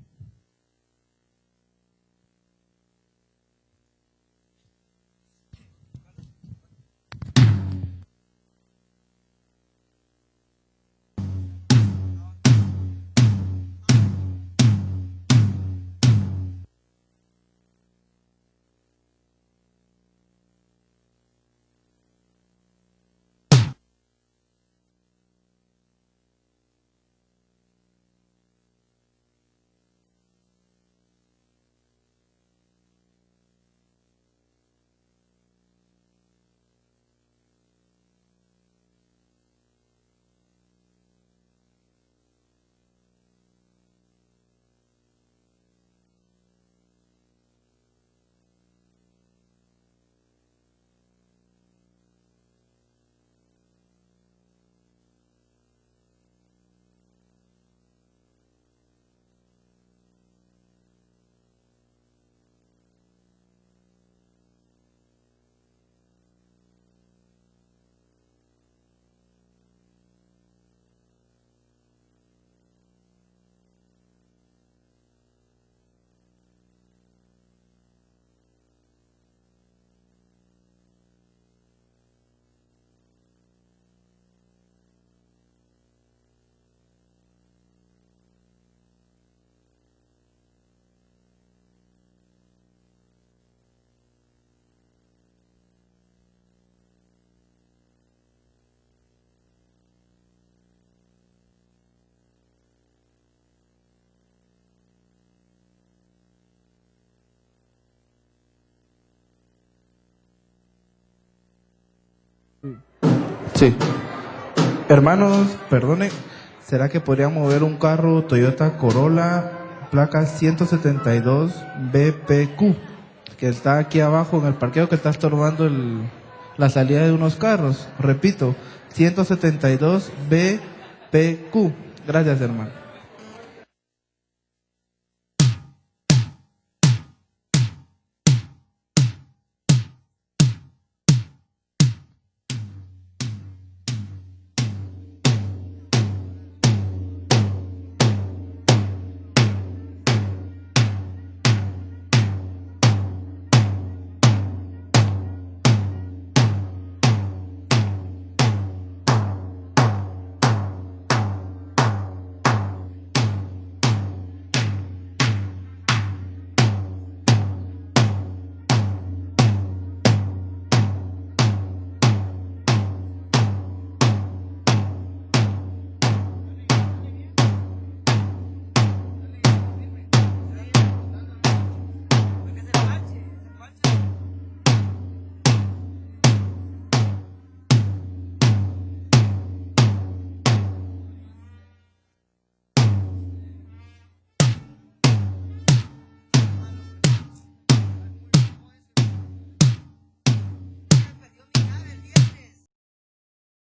Sí. Hermanos, perdone, ¿será que podrían mover un carro Toyota Corolla, placa 172 BPQ, que está aquí abajo en el parqueo, que está estorbando la salida de unos carros? Repito, 172 BPQ. Gracias, hermano.